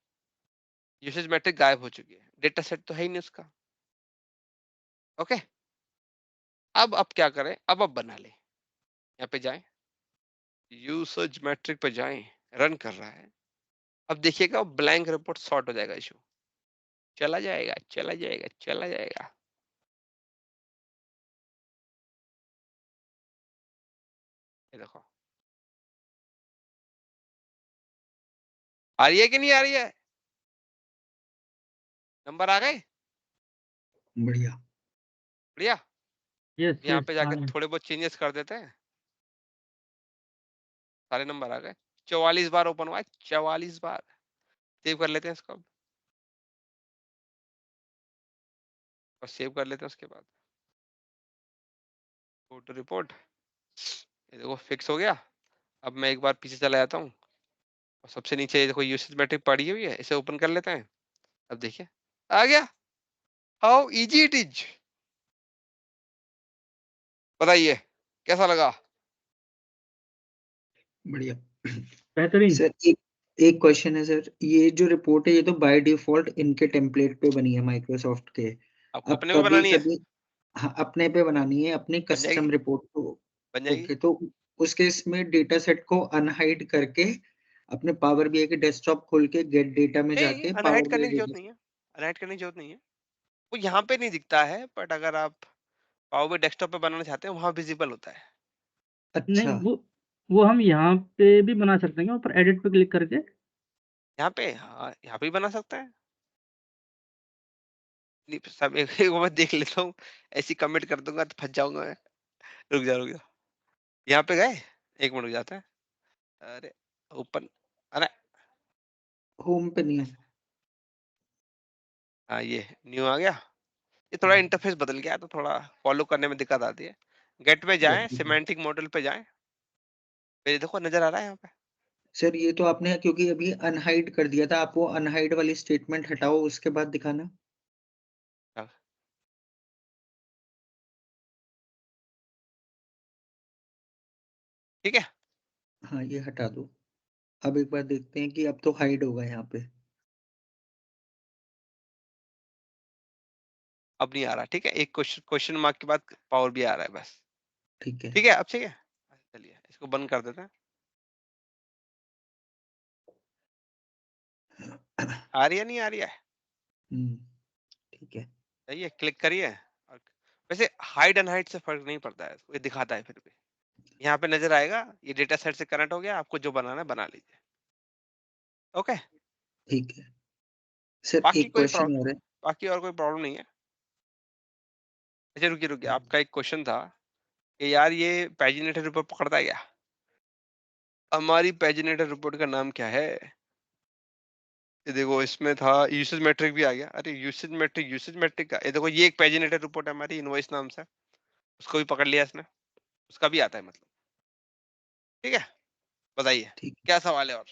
यूसेज मैट्रिक गायब हो चुकी है, डेटा सेट तो है ही नहीं उसका। ओके, अब क्या करें? अब बना ले। यहाँ पे जाएं, यूसेज मैट्रिक पे जाएं, रन कर रहा है। अब देखिएगा ब्लैंक रिपोर्ट सॉर्ट हो जाएगा, इशू चला जाएगा चला जाएगा चला जाएगा। ये देखो आ रही है कि नहीं आ रही है? नंबर आ गए? बढ़िया। बढ़िया। यस यहाँ यस पे जाके थोड़े बहुत चेंजेस कर देते हैं, सारे नंबर आ गए। 44 बार ओपन हुआ है, 44 बार। सेव कर लेते हैं इसको अब, और सेव कर लेते हैं। उसके बाद गो टू रिपोर्ट, ये देखो फिक्स हो गया। अब मैं एक बार पीछे चला जाता हूँ, और सबसे नीचे ये देखो यूसेज मैट्रिक पड़ी हुई है, इसे ओपन कर लेते हैं। अब देखिए आ गया। हाउ इजी इट इज, बताइए कैसा लगा? बढ़िया। बेहतरीन। सर एक क्वेश्चन है सर, ये जो रिपोर्ट है ये तो बाय डिफॉल्ट इनके टेम्पलेट पे बनी है माइक्रोसॉफ्ट के। आपको अब अपने में कभी बनानी है? कभी हाँ, अपने पे बनानी है, अपनी बन जाएगी, कस्टम रिपोर्ट को। बन जाएगी। ओके, तो उस केस में डेटा सेट को अनहाइड करके अपने पावर बीआई के डेस्कटॉप खोल के गेट डेटा में नहीं, जाके अनहाइड पावर करने बीआई की जरूरत डेटा। नहीं है, अनहाइड करने की जरूरत नहीं है। वो यहाँ पे नहीं दिखता है, बट अगर आप पावर BI डेस्कटॉप पे बनाना चाहते हैं वहां विजिबल होता है। नहीं अच्छा, वो हम यहाँ पे भी बना सकते हैं क्या, ऊपर एडिट पे क्लिक करके? यहाँ पे, हाँ यहाँ पे भी बना सकता है। नहीं, सब एक बार देख लेता हूँ, ऐसी कमेंट कर दूंगा तो फंस जाऊंगा मैं। रुक जा, यहाँ पे गए, एक मिनट रुक जाता है। अरे ओपन, अरे होम पे नहीं है। हाँ ये न्यू आ गया। ये थोड़ा इंटरफेस बदल गया तो थोड़ा फॉलो करने में दिक्कत आती है। गेट पे जाएं, गलती है। सिमेंटिक मॉडल पे जाएं, ये देखो नजर आ रहा है यहाँ पे। सर ये तो आपने क्योंकि अभी अनहाइड कर दिया था, आप वो अनहाइड वाली स्टेटमेंट हटाओ उसके बाद दिखाना। हाँ, ठीक है। हाँ, ये हटा दो। अब एक बार देखते हैं कि अब तो हाइड होगा यहाँ पे। अब नहीं आ रहा, ठीक है। एक क्वेश्चन मार्क के बाद पावर भी आ रहा है बस। ठीक है। ठीक है, अब ठीक है। चलिए इसको बंद कर देते हैं। आ रही है, नहीं आ रही है? हम्म, ठीक है। सही है, क्लिक करिए। और वैसे हाइड एंड हाइड से फर्क नहीं पड़ता है, ये दिखाता है फिर भी। यहाँ पे नजर आएगा ये डेटा सेट से कनेक्ट हो गया, आपको जो बनाना है बना लीजिए। ओके, ठीक है। सर बाकी एक कोई क्वेश्चन प्रॉब्लम, और है। बाकी और कोई प्रॉब्लम नहीं है। अच्छा रुकिए, आपका एक क्वेश्चन था कि यार ये पैजिनेटेड रिपोर्ट पकड़ता है क्या? हमारी पैजिनेटेड रिपोर्ट का नाम क्या है? ये देखो इसमें था यूसेज मैट्रिक भी आ गया। अरे यूसेज मैट्रिक का, ये देखो ये एक पैजिनेटेड रिपोर्ट है हमारी इनवॉइस नाम से, उसको भी पकड़ लिया इसने, उसका भी आता है मतलब। ठीक है, बताइए ठीक है। क्या सवाल है और?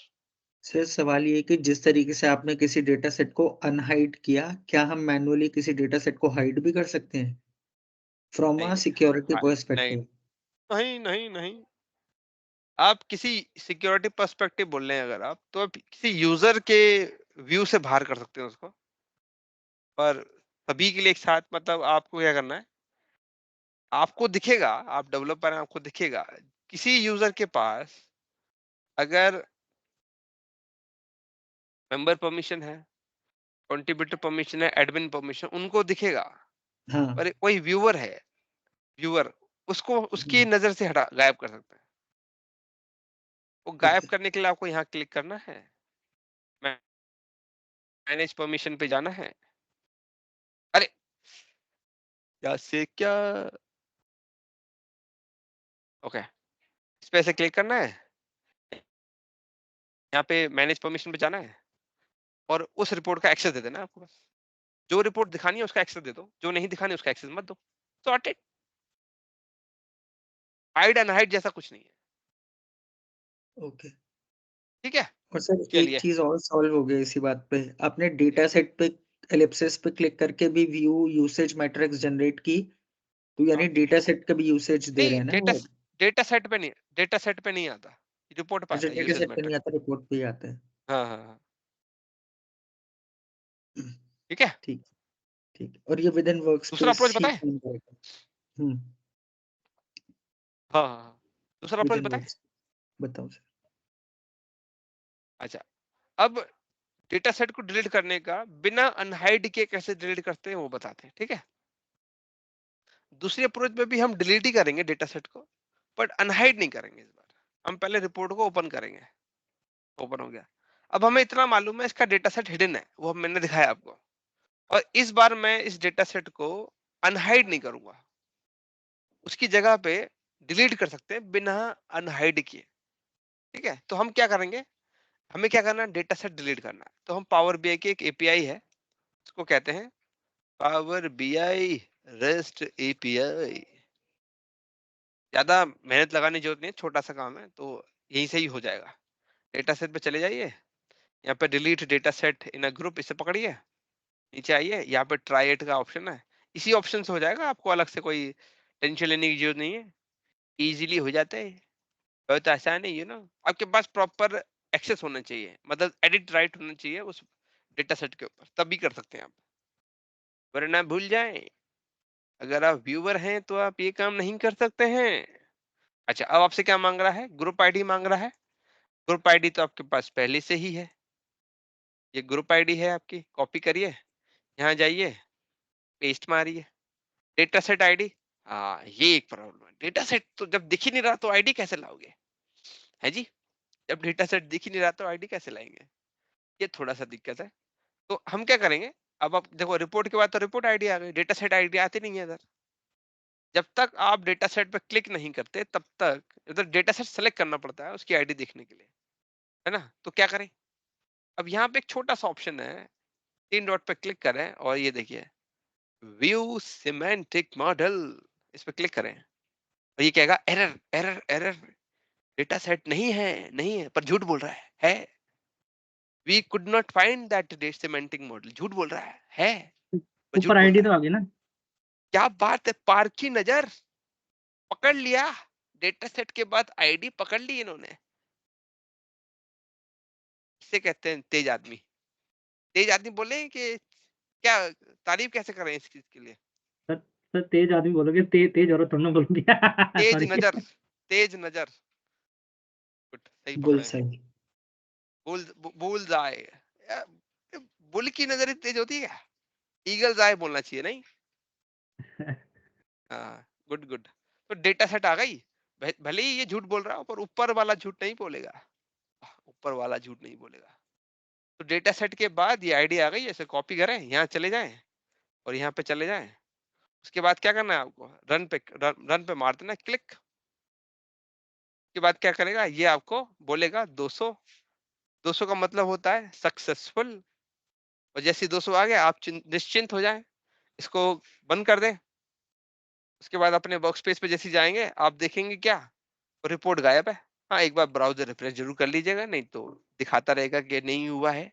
सर सवाल ये है कि जिस तरीके से आपने किसी डेटा सेट को अनहाइड किया, क्या हम मैन्युअली किसी डेटा सेट को हाइड भी कर सकते हैं फ्रॉम नहीं अ नहीं, सिक्योरिटी हाँ, नहीं पर्सपेक्टिव? नहीं नहीं नहीं। आप किसी सिक्योरिटी पर्सपेक्टिव बोल रहे हैं अगर आप, तो आप किसी यूजर के व्यू से बाहर कर सकते हैं उसको, पर सभी के लिए एक साथ मतलब आपको क्या करना है, आपको दिखेगा, आप डेवलपर हैं, आपको दिखेगा किसी यूजर के पास अगर मेंबर परमिशन है, कंट्रीब्यूटर परमिशन है, एडमिन परमिशन, उनको दिखेगा। हाँ। पर कोई व्यूअर है, व्यूअर, उसको उसकी नजर से हटा गायब कर सकते हैं। वो ठीक गायब है। करने के लिए आपको यहाँ क्लिक करना है, मैनेज परमिशन पे जाना है। अरे क्या से क्या, ओके, इस पे ऐसे क्लिक करना है, यहाँ पे मैनेज परमिशन पे जाना है और उस रिपोर्ट का एक्सेस दे देना है आपको बस। जो रिपोर्ट दिखानी है उसका एक्सेस दे दो, जो नहीं दिखानी उसका एक्सेस मत दो। सॉर्टेड। हाइड एंड हाइड जैसा कुछ नहीं है, ओके। ठीक है? और सर एक चलिए, चीज और सॉल्व हो गई इसी बात पे, आपने डेटा सेट पे एलिप्सिस पे क्लिक करके भी व्यू यूसेज मैट्रिक्स जनरेट की, तो यानी हाँ। डेटा सेट का भी यूसेज दे रहे नहीं, हैं ना वो? डेटा सेट पे नहीं, डेटा सेट पे नहीं आता, रिपोर्ट पे अच्छा, आता है डेटा यूसेज सेट पे नहीं मैट्रिक्स। आता, रिपोर्ट पे ही आता है। हाँ, हाँ, हाँ, ठीक है? ठीक, ठीक। और ये विद इन दूसरा वर्कस्पेस अप्रोच ही बताएं? काम करेगा? हम्म, हाँ, हाँ, हाँ। दूसरा विद अप्रोच इन बताएं? वर्क्स, बताओ सर। अच्छा, अब डेटा सेट को डिलीट करने का बिना अनहाइड के कैसे डिलीट करते हैं वो बताते हैं, ठीक है? दूसरी अप्रोच में भी हम डिलीट ही करेंगे डेटा सेट को, बट अनहाइड नहीं करेंगे इस बार। हम पहले रिपोर्ट को ओपन करेंगे। ओपन हो गया। अब हमें इतना मालूम है इसका डेटा सेट हिडन है, वो मैंने दिखाया आपको। और इस बार मैं इस डेटा सेट को अनहाइड नहीं करूंगा, उसकी जगह पे डिलीट कर सकते हैं बिना अनहाइड किए, ठीक है? तो हम क्या करेंगे, हमें क्या करना है, डेटा सेट डिलीट करना है। तो हम पावर बीआई की एक एपीआई है, उसको कहते हैं पावर बीआई रेस्ट एपीआई। ज्यादा मेहनत लगाने की जरूरत नहीं है, छोटा सा काम है, तो यहीं से ही हो जाएगा। डेटा सेट पे चले जाइए, यहाँ पे delete data set in a group, इसे पकड़िए, नीचे आइए, यहाँ पे ट्राई इट का ऑप्शन है, इसी ऑप्शन से हो जाएगा, आपको अलग से कोई टेंशन लेने की जरूरत नहीं है, इजीली हो जाता है, बहुत आसान है, आपके पास प्रॉपर एक्सेस होना चाहिए, मतलब एडिट राइट होना चाहिए उस डेटा सेट के ऊपर, तभी कर सकते हैं आप, वरना भूल जाए, अगर आप व्यूअर हैं तो आप ये काम नहीं कर सकते हैं। अच्छा, अब आपसे क्या मांग रहा है, ग्रुप आईडी मांग रहा है। ग्रुप आईडी तो आपके पास पहले से ही है, ये ग्रुप आईडी है आपकी, कॉपी करिए, यहाँ जाइए, पेस्ट मारिए। डेटा सेट आईडी, हाँ ये एक प्रॉब्लम है, डेटा सेट तो जब दिख ही नहीं रहा तो आईडी कैसे लाओगे, है जी? जब डेटा सेट दिख ही नहीं रहा तो आईडी कैसे लाएंगे, ये थोड़ा सा दिक्कत है। तो हम क्या करेंगे, अब आप देखो रिपोर्ट के बाद तो रिपोर्ट आईडी आ गई, डेटा सेट आईडी आती नहीं है इधर। जब तक आप डेटा सेट पे क्लिक नहीं करते तब तक इधर डेटा सेट सेलेक्ट करना पड़ता है उसकी आईडी देखने के लिए, है ना? तो क्या करें, अब यहाँ पे एक छोटा सा ऑप्शन है, 3 डॉट पे क्लिक करें और ये देखिए व्यू सिमेंटिक मॉडल, इस पे क्लिक करें और ये कहेगा error error error, data set नहीं है, नहीं है, पर झूठ बोल रहा है, we could not find that semantic model, झूठ बोल रहा है, वो झूठ ऊपर बोल आईडी रहा तो है। आ गई ना? क्या बात है, पार्क की नजर, पकड़ लिया, डेटा सेट के बाद आईडी पकड़ ली इन्होंने, इसे कहते हैं तेज आदमी। तेज आदमी बोले कि क्या, तारीफ कैसे करें इस चीज के लिए, सर सर तेज आदमी बोलोगे, तेज औरत थोड़ा ना बोलोगे। तेज सॉरी। नजर, तेज नजर, गुड, सही बुल पकड़े हैं। सही। बुल बुल जाए, बुल की नजर इतनी तेज होती है क्या, ईगल जाए बोलना चाहिए नहीं। हाँ, गुड गुड। तो डेटा सेट आ गई, भले ही ये झूठ बोल रहा हो पर ऊपर वाला झूठ नहीं बोलेगा, ऊपर वाला झूठ नहीं बोलेगा। तो डेटा सेट के बाद ये आईडी आ गई, ऐसे कॉपी करें, यहाँ चले जाएं और यहाँ पे चले जाएं। उसके बाद क्या करना है आपको, रन पे मार देना क्लिक। के बाद क्या करेगा, ये आपको बोलेगा 200, 200 का मतलब होता है सक्सेसफुल, और जैसे 200 आ गया आप निश्चिंत हो जाएं, इसको बंद कर दें। उसके बाद अपने वर्क स्पेस पे जैसे जाएंगे आप देखेंगे क्या, रिपोर्ट गायब है। हाँ, एक बार ब्राउजर रिफ्रेश जरूर कर लीजिएगा, नहीं तो दिखाता रहेगा कि नहीं हुआ है।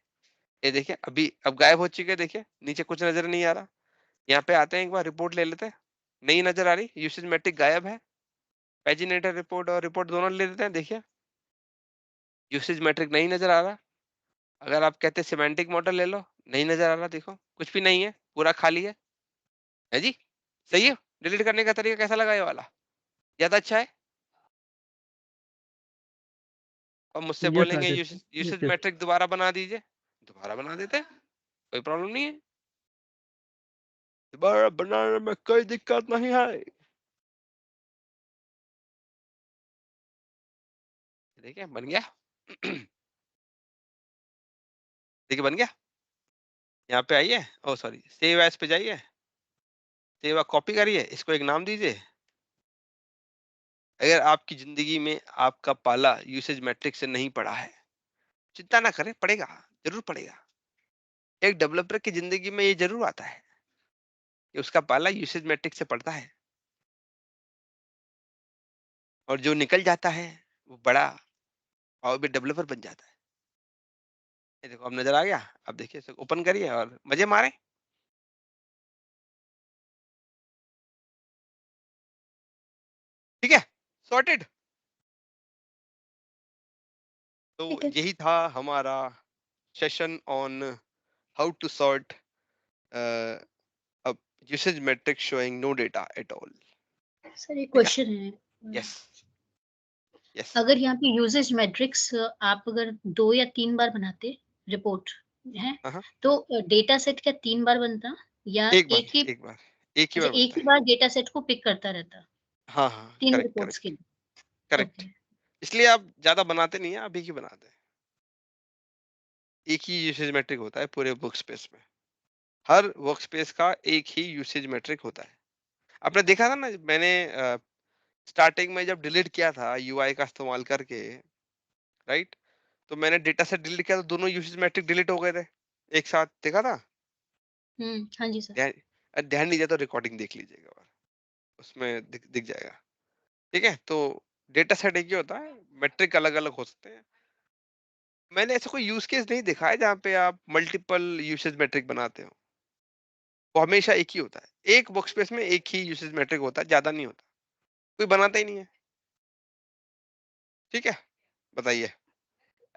ये देखिए अभी अब गायब हो चुके हैं, देखिए नीचे कुछ नजर नहीं आ रहा। यहाँ पे आते हैं, एक बार रिपोर्ट ले लेते हैं, नहीं नजर आ रही, यूसेज मैट्रिक गायब है, पैजिनेटर रिपोर्ट और रिपोर्ट दोनों ले लेते हैं, देखिए यूसेज मैट्रिक नहीं नजर आ रहा। अगर आप कहते सिमेंटिक मॉडल ले लो, नहीं नजर आ रहा, देखो कुछ भी नहीं है, पूरा खाली है जी? सही है? डिलीट करने का तरीका कैसा लगा ये वाला, ज्यादा अच्छा है? और मुझसे यस बोलेंगे Ashish. Usage yes yes. Metric दोबारा बना दीजिए, दोबारा बना देते हैं, कोई प्रॉब्लम नहीं है, दोबारा बनाने में कोई दिक्कत नहीं है। देखिए बन गया। देखिए बन गया। यहाँ पे आइए, ओ सॉरी सेव एज पे जाइए, सेव कॉपी करिए, इसको एक नाम दीजिए, अगर आपकी जिंदगी में आपका पाला यूसेज मैट्रिक्स से नहीं पड़ा है, चिंता ना करें, पड़ेगा, जरूर पड़ेगा। एक डेवलपर की जिंदगी में ये जरूर आता है कि उसका पाला यूसेज मैट्रिक्स से पड़ता है, और जो निकल जाता है वो बड़ा और भी डेवलपर बन जाता है। ये देखो अब नजर आ गया। अब देखिए इसे ओपन करिए और मजे मारे। ठीक है, सॉर्टेड। तो ठीक है। यही था हमारा session on how to sort usage metrics showing no data at all. Sir एक ठीक है, क्वेश्चन है। Yes yes. अगर यहाँ पे यूजेज मैट्रिक्स आप अगर 2 या 3 बार बनाते रिपोर्ट है, हाँ, तो डेटा सेट क्या 3 बार बनता या एक बार एक ही? एक बार एक ही अच्छा, बार एक बनता ही है। बार डेटा सेट को पिक करता रहता हाँ हाँ, 3 करेक्ट रिपोर्ट्स के करेक्ट लिए? करेक्ट। ओके। इसलिए आप ज्यादा बनाते नहीं है, आप एक ही बनाते हैं। एक ही यूसेज मैट्रिक होता है पूरे वर्क स्पेस में। हर वर्क स्पेस का एक ही यूसेज मैट्रिक होता है। आपने देखा था ना, मैंने स्टार्टिंग में जब डिलीट किया था यूआई का इस्तेमाल करके, राइट, तो मैंने डेटा सेट डिलीट किया तो दोनों यूसेज मैट्रिक डिलीट हो गए थे एक साथ। देखा था? हाँ जी सर। ध्यान नहीं दिया तो रिकॉर्डिंग देख लीजिएगा और उसमें दिख जाएगा। ठीक है, तो डेटा सेट एक ही होता है, मैट्रिक अलग अलग हो सकते हैं। मैंने ऐसा कोई यूज केस नहीं देखा है जहाँ पे आप मल्टीपल यूसेज मैट्रिक बनाते हो। वो हमेशा एक ही होता है, एक वर्क स्पेस में एक ही यूसेज मैट्रिक होता है, ज्यादा नहीं होता, कोई बनाता ही नहीं है। ठीक है, बताइए,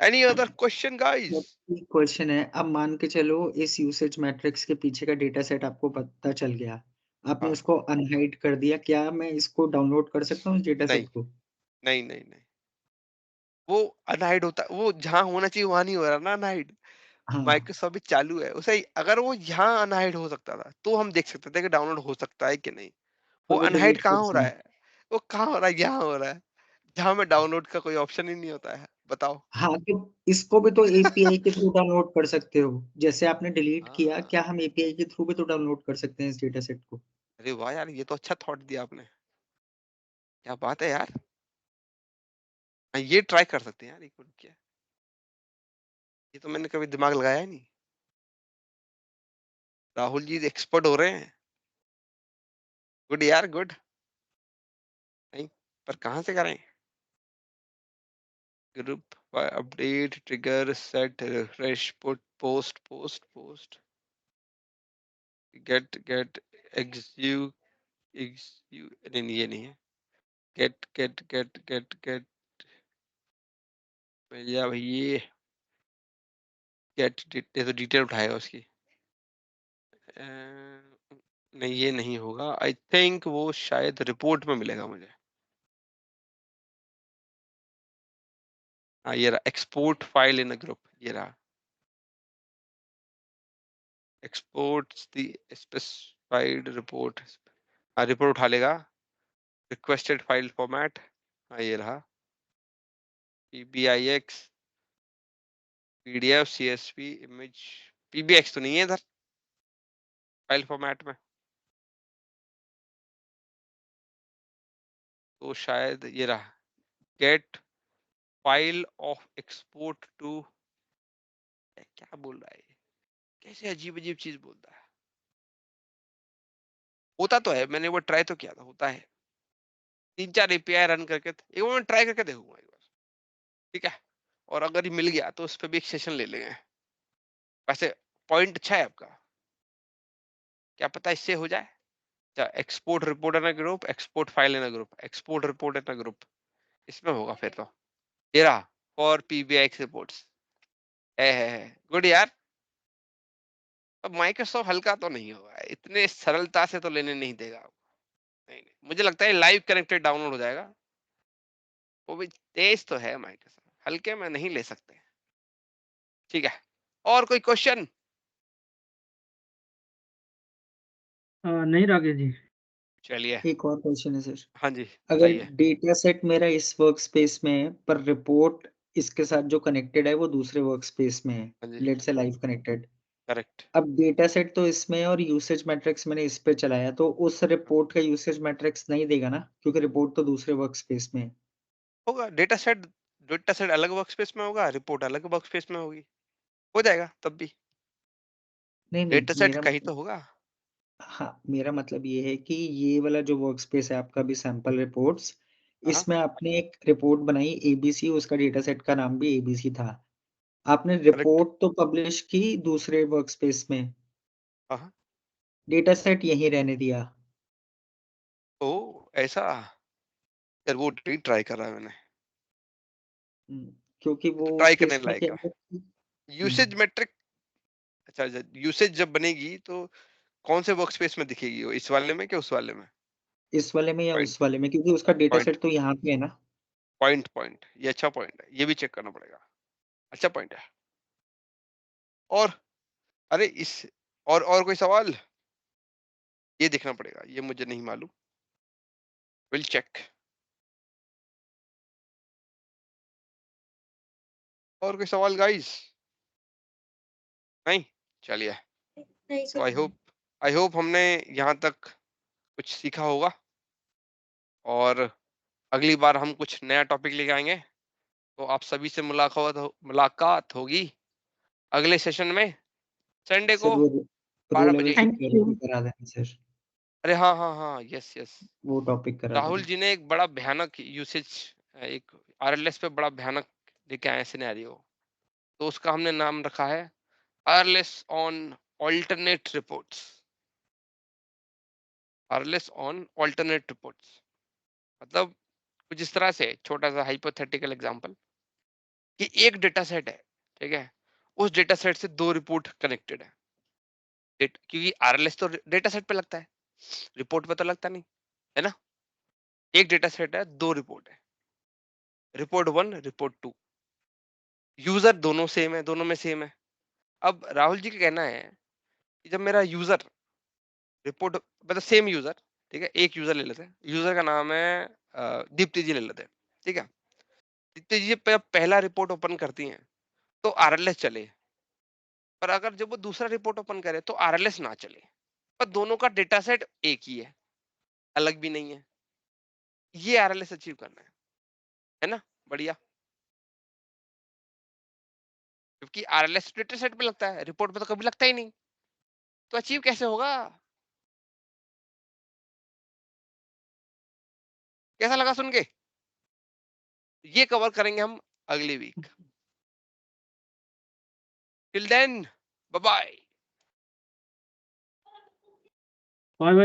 any other question guys? Question है, अब मान के चलो इस यूसेज मैट्रिक्स के पीछे का डेटा सेट आपको पता चल गया, आपने हाँ, उसको अनहाइड कर दिया, क्या मैं इसको डाउनलोड कर सकता हूँ इस डेटा नहीं सेट को? नहीं नहीं नहीं, वो अनहाइड होता, वो जहाँ होना चाहिए वहां नहीं हो रहा ना अनहाइड। हाँ माइक्रोसॉफ्ट भी चालू है उसे, अगर वो यहाँ अनहाइड हो सकता था तो हम देख सकते थे कि डाउनलोड हो सकता है कि नहीं। वो पर वो अनहाइड डिलीट कहाँ हो कोड्स रहा में। है? वो कहाँ हो रहा है? यहाँ हो रहा है, जहाँ में डाउनलोड का कोई ऑप्शन ही नहीं होता है। बताओ। हाँ, तो इसको भी तो एपीआई के थ्रू डाउनलोड कर सकते हो, जैसे आपने डिलीट किया, हाँ, क्या हम एपीआई के थ्रू भी तो डाउनलोड कर सकते हैं इस डेटा सेट को? अरे वाह यार, ये तो अच्छा थॉट दिया आपने, क्या बात है यार। हाँ, ये ट्राई कर सकते हैं यार, एक मिनट क्या, ये तो मैंने कभी दिमाग लगाया ही नहीं। राहुल जी एक्सपर्ट हो रहे हैं, गुड यार गुड। नहीं, पर कहाँ से करें? Group update trigger set refresh put post post post get get execute execute, नहीं ये नहीं है। Get get get get get भैया भैया, गेट तो डिटेल उठाएगा उसकी। नहीं ये नहीं होगा, आई थिंक वो शायद रिपोर्ट में मिलेगा मुझे। हाँ ये रहा, export file in a group, ये रहा, एक्सपोर्ट्स द स्पेसिफाइड रिपोर्ट। हाँ रिपोर्ट उठा लेगा, रिक्वेस्टेड फाइल फॉर्मेट, हाँ ये रहा, PBIX PDF CSV image, PBX तो नहीं है इधर फाइल फॉर्मेट में, तो शायद ये रहा, get file of export to, क्या बोल रहा है ये? कैसे अजीब अजीब चीज बोलता है। होता तो है, मैंने वो ट्राई तो किया था, होता है। 3-4 API रन करके एक बार मैं ट्राई करके देखूंगा एक बार। ठीक है, और अगर ये मिल गया तो उस पर भी एक सेशन ले लेंगे। वैसे पॉइंट अच्छा है आपका, क्या पता इससे हो जाए। Export report in a group, export file in a group, export report in a group, इसमें होगा फिर तो। ये रहा, फॉर PBIX रिपोर्ट्स है गुड यार। अब माइक्रोसॉफ्ट हल्का तो नहीं होगा, इतने सरलता से तो लेने नहीं देगा आपको। नहीं नहीं, मुझे लगता है लाइव कनेक्टेड डाउनलोड हो जाएगा, वो भी तेज तो है माइक्रोसॉफ्ट, हल्के में नहीं ले सकते। ठीक है, और कोई क्वेश्चन? नहीं राकेश जी। चलिए, एक और क्वेश्चन है सर, हाँ जी अगर बताइए। डेटा सेट मेरा इस वर्क स्पेस में है पर रिपोर्ट इसके साथ जो कनेक्टेड है वो दूसरे वर्क स्पेस में है, हाँ जी, let's say live connected, correct. अब डेटा सेट तो इसमें है और यूसेज मैट्रिक्स मैंने इस पे चलाया, तो उस रिपोर्ट का यूसेज मैट्रिक्स नहीं देगा ना, क्योंकि रिपोर्ट तो दूसरे वर्कस्पेस में है। होगा डेटा सेट अलग वर्कस्पेस में होगा, रिपोर्ट अलग वर्कस्पेस में होगी, हो जाएगा तब भी। नहीं, नहीं, डेटा सेट मेरा कहीं मतलब तो होगा। हाँ, मेरा मतलब ये है कि ये वाला जो वर्कस्पेस है आपका भी सैंपल रिपोर्ट्स, हाँ, इसमें आपने एक रिपोर्ट बनाई एबीसी, उसका डेटा सेट का नाम भी एबीसी था। आपने करेक्ट। रिपोर्ट तो पब्लिश की दूसरे वर्कस्पेस में, हाँ, हाँ। डेटा सेट यहीं रहने दिया। ओ ऐसा, यार वो नहीं ट्राई करा है मैंने, हुँ, क्योंकि वो ट्राई करने केस में लायक क्या है। है कि यूसेज मैट्रिक, अच्छा यूसेज जब बनेगी तो कौन से वर्कस्पेस में दिखेगी वो, इस वाले में क्या उस वाले में? इस वाले में या पॉइंट उस वाले में, क्योंकि उसका डेटा पॉइंट सेट तो यहाँ पे है ना। पॉइंट ये अच्छा पॉइंट है, ये भी चेक करना पड़ेगा। अच्छा पॉइंट है। और अरे इस और कोई सवाल, ये देखना पड़ेगा, ये मुझे नहीं मालूम, विल चेक। और कोई सवाल गाइस? नहीं, चलिए। नहीं तो सर। आई होप हमने यहाँ तक कुछ सीखा होगा, और अगली बार हम कुछ नया टॉपिक लेके आएंगे, तो आप सभी से मुलाकात होगी अगले सेशन में, संडे सर को वो रो 12 लेवल बजे। Thank security you. करा देना सर, अरे हाँ हाँ हाँ, यस यस। वो टॉपिक करा राहुल देना। जी ने एक बड़ा भयानक यूसेज, एक आरएलएस पे बड़ा भयानक लेके आए सिनेरियो, तो उसका हमने नाम रखा है RLS on alternate reports. RLS on alternate reports मतलब कुछ इस तरह से, छोटा सा हाइपोथेटिकल एग्जांपल, कि एक डेटा सेट है, ठीक है, उस डेटा सेट से दो रिपोर्ट कनेक्टेड है, क्योंकि आरएलएस तो डेटा सेट पे लगता है, रिपोर्ट पे तो लगता नहीं है ना। एक डेटा सेट है, दो रिपोर्ट है, रिपोर्ट 1 रिपोर्ट 2, यूजर दोनों सेम है, दोनों में सेम है। अब राहुल जी का कहना है कि जब मेरा यूजर रिपोर्ट, मतलब सेम यूजर, ठीक है, एक यूजर ले लेते हैं, यूजर का नाम है दीप्ति जी ले लेते हैं, ठीक है, दीप्ति जी जब पहला रिपोर्ट ओपन करती हैं तो आरएलएस चले, पर अगर जब वो दूसरा रिपोर्ट ओपन करे तो आरएलएस ना चले, पर दोनों का डेटा सेट एक ही है, अलग भी नहीं है। ये आरएलएस अचीव करना है ना, बढ़िया। क्योंकि आरएलएस डेटा सेट पे लगता है, रिपोर्ट पे तो कभी लगता ही नहीं, तो अचीव कैसे होगा? कैसा लगा सुन के? ये कवर करेंगे हम अगली week. Till then, bye bye. Bye bye.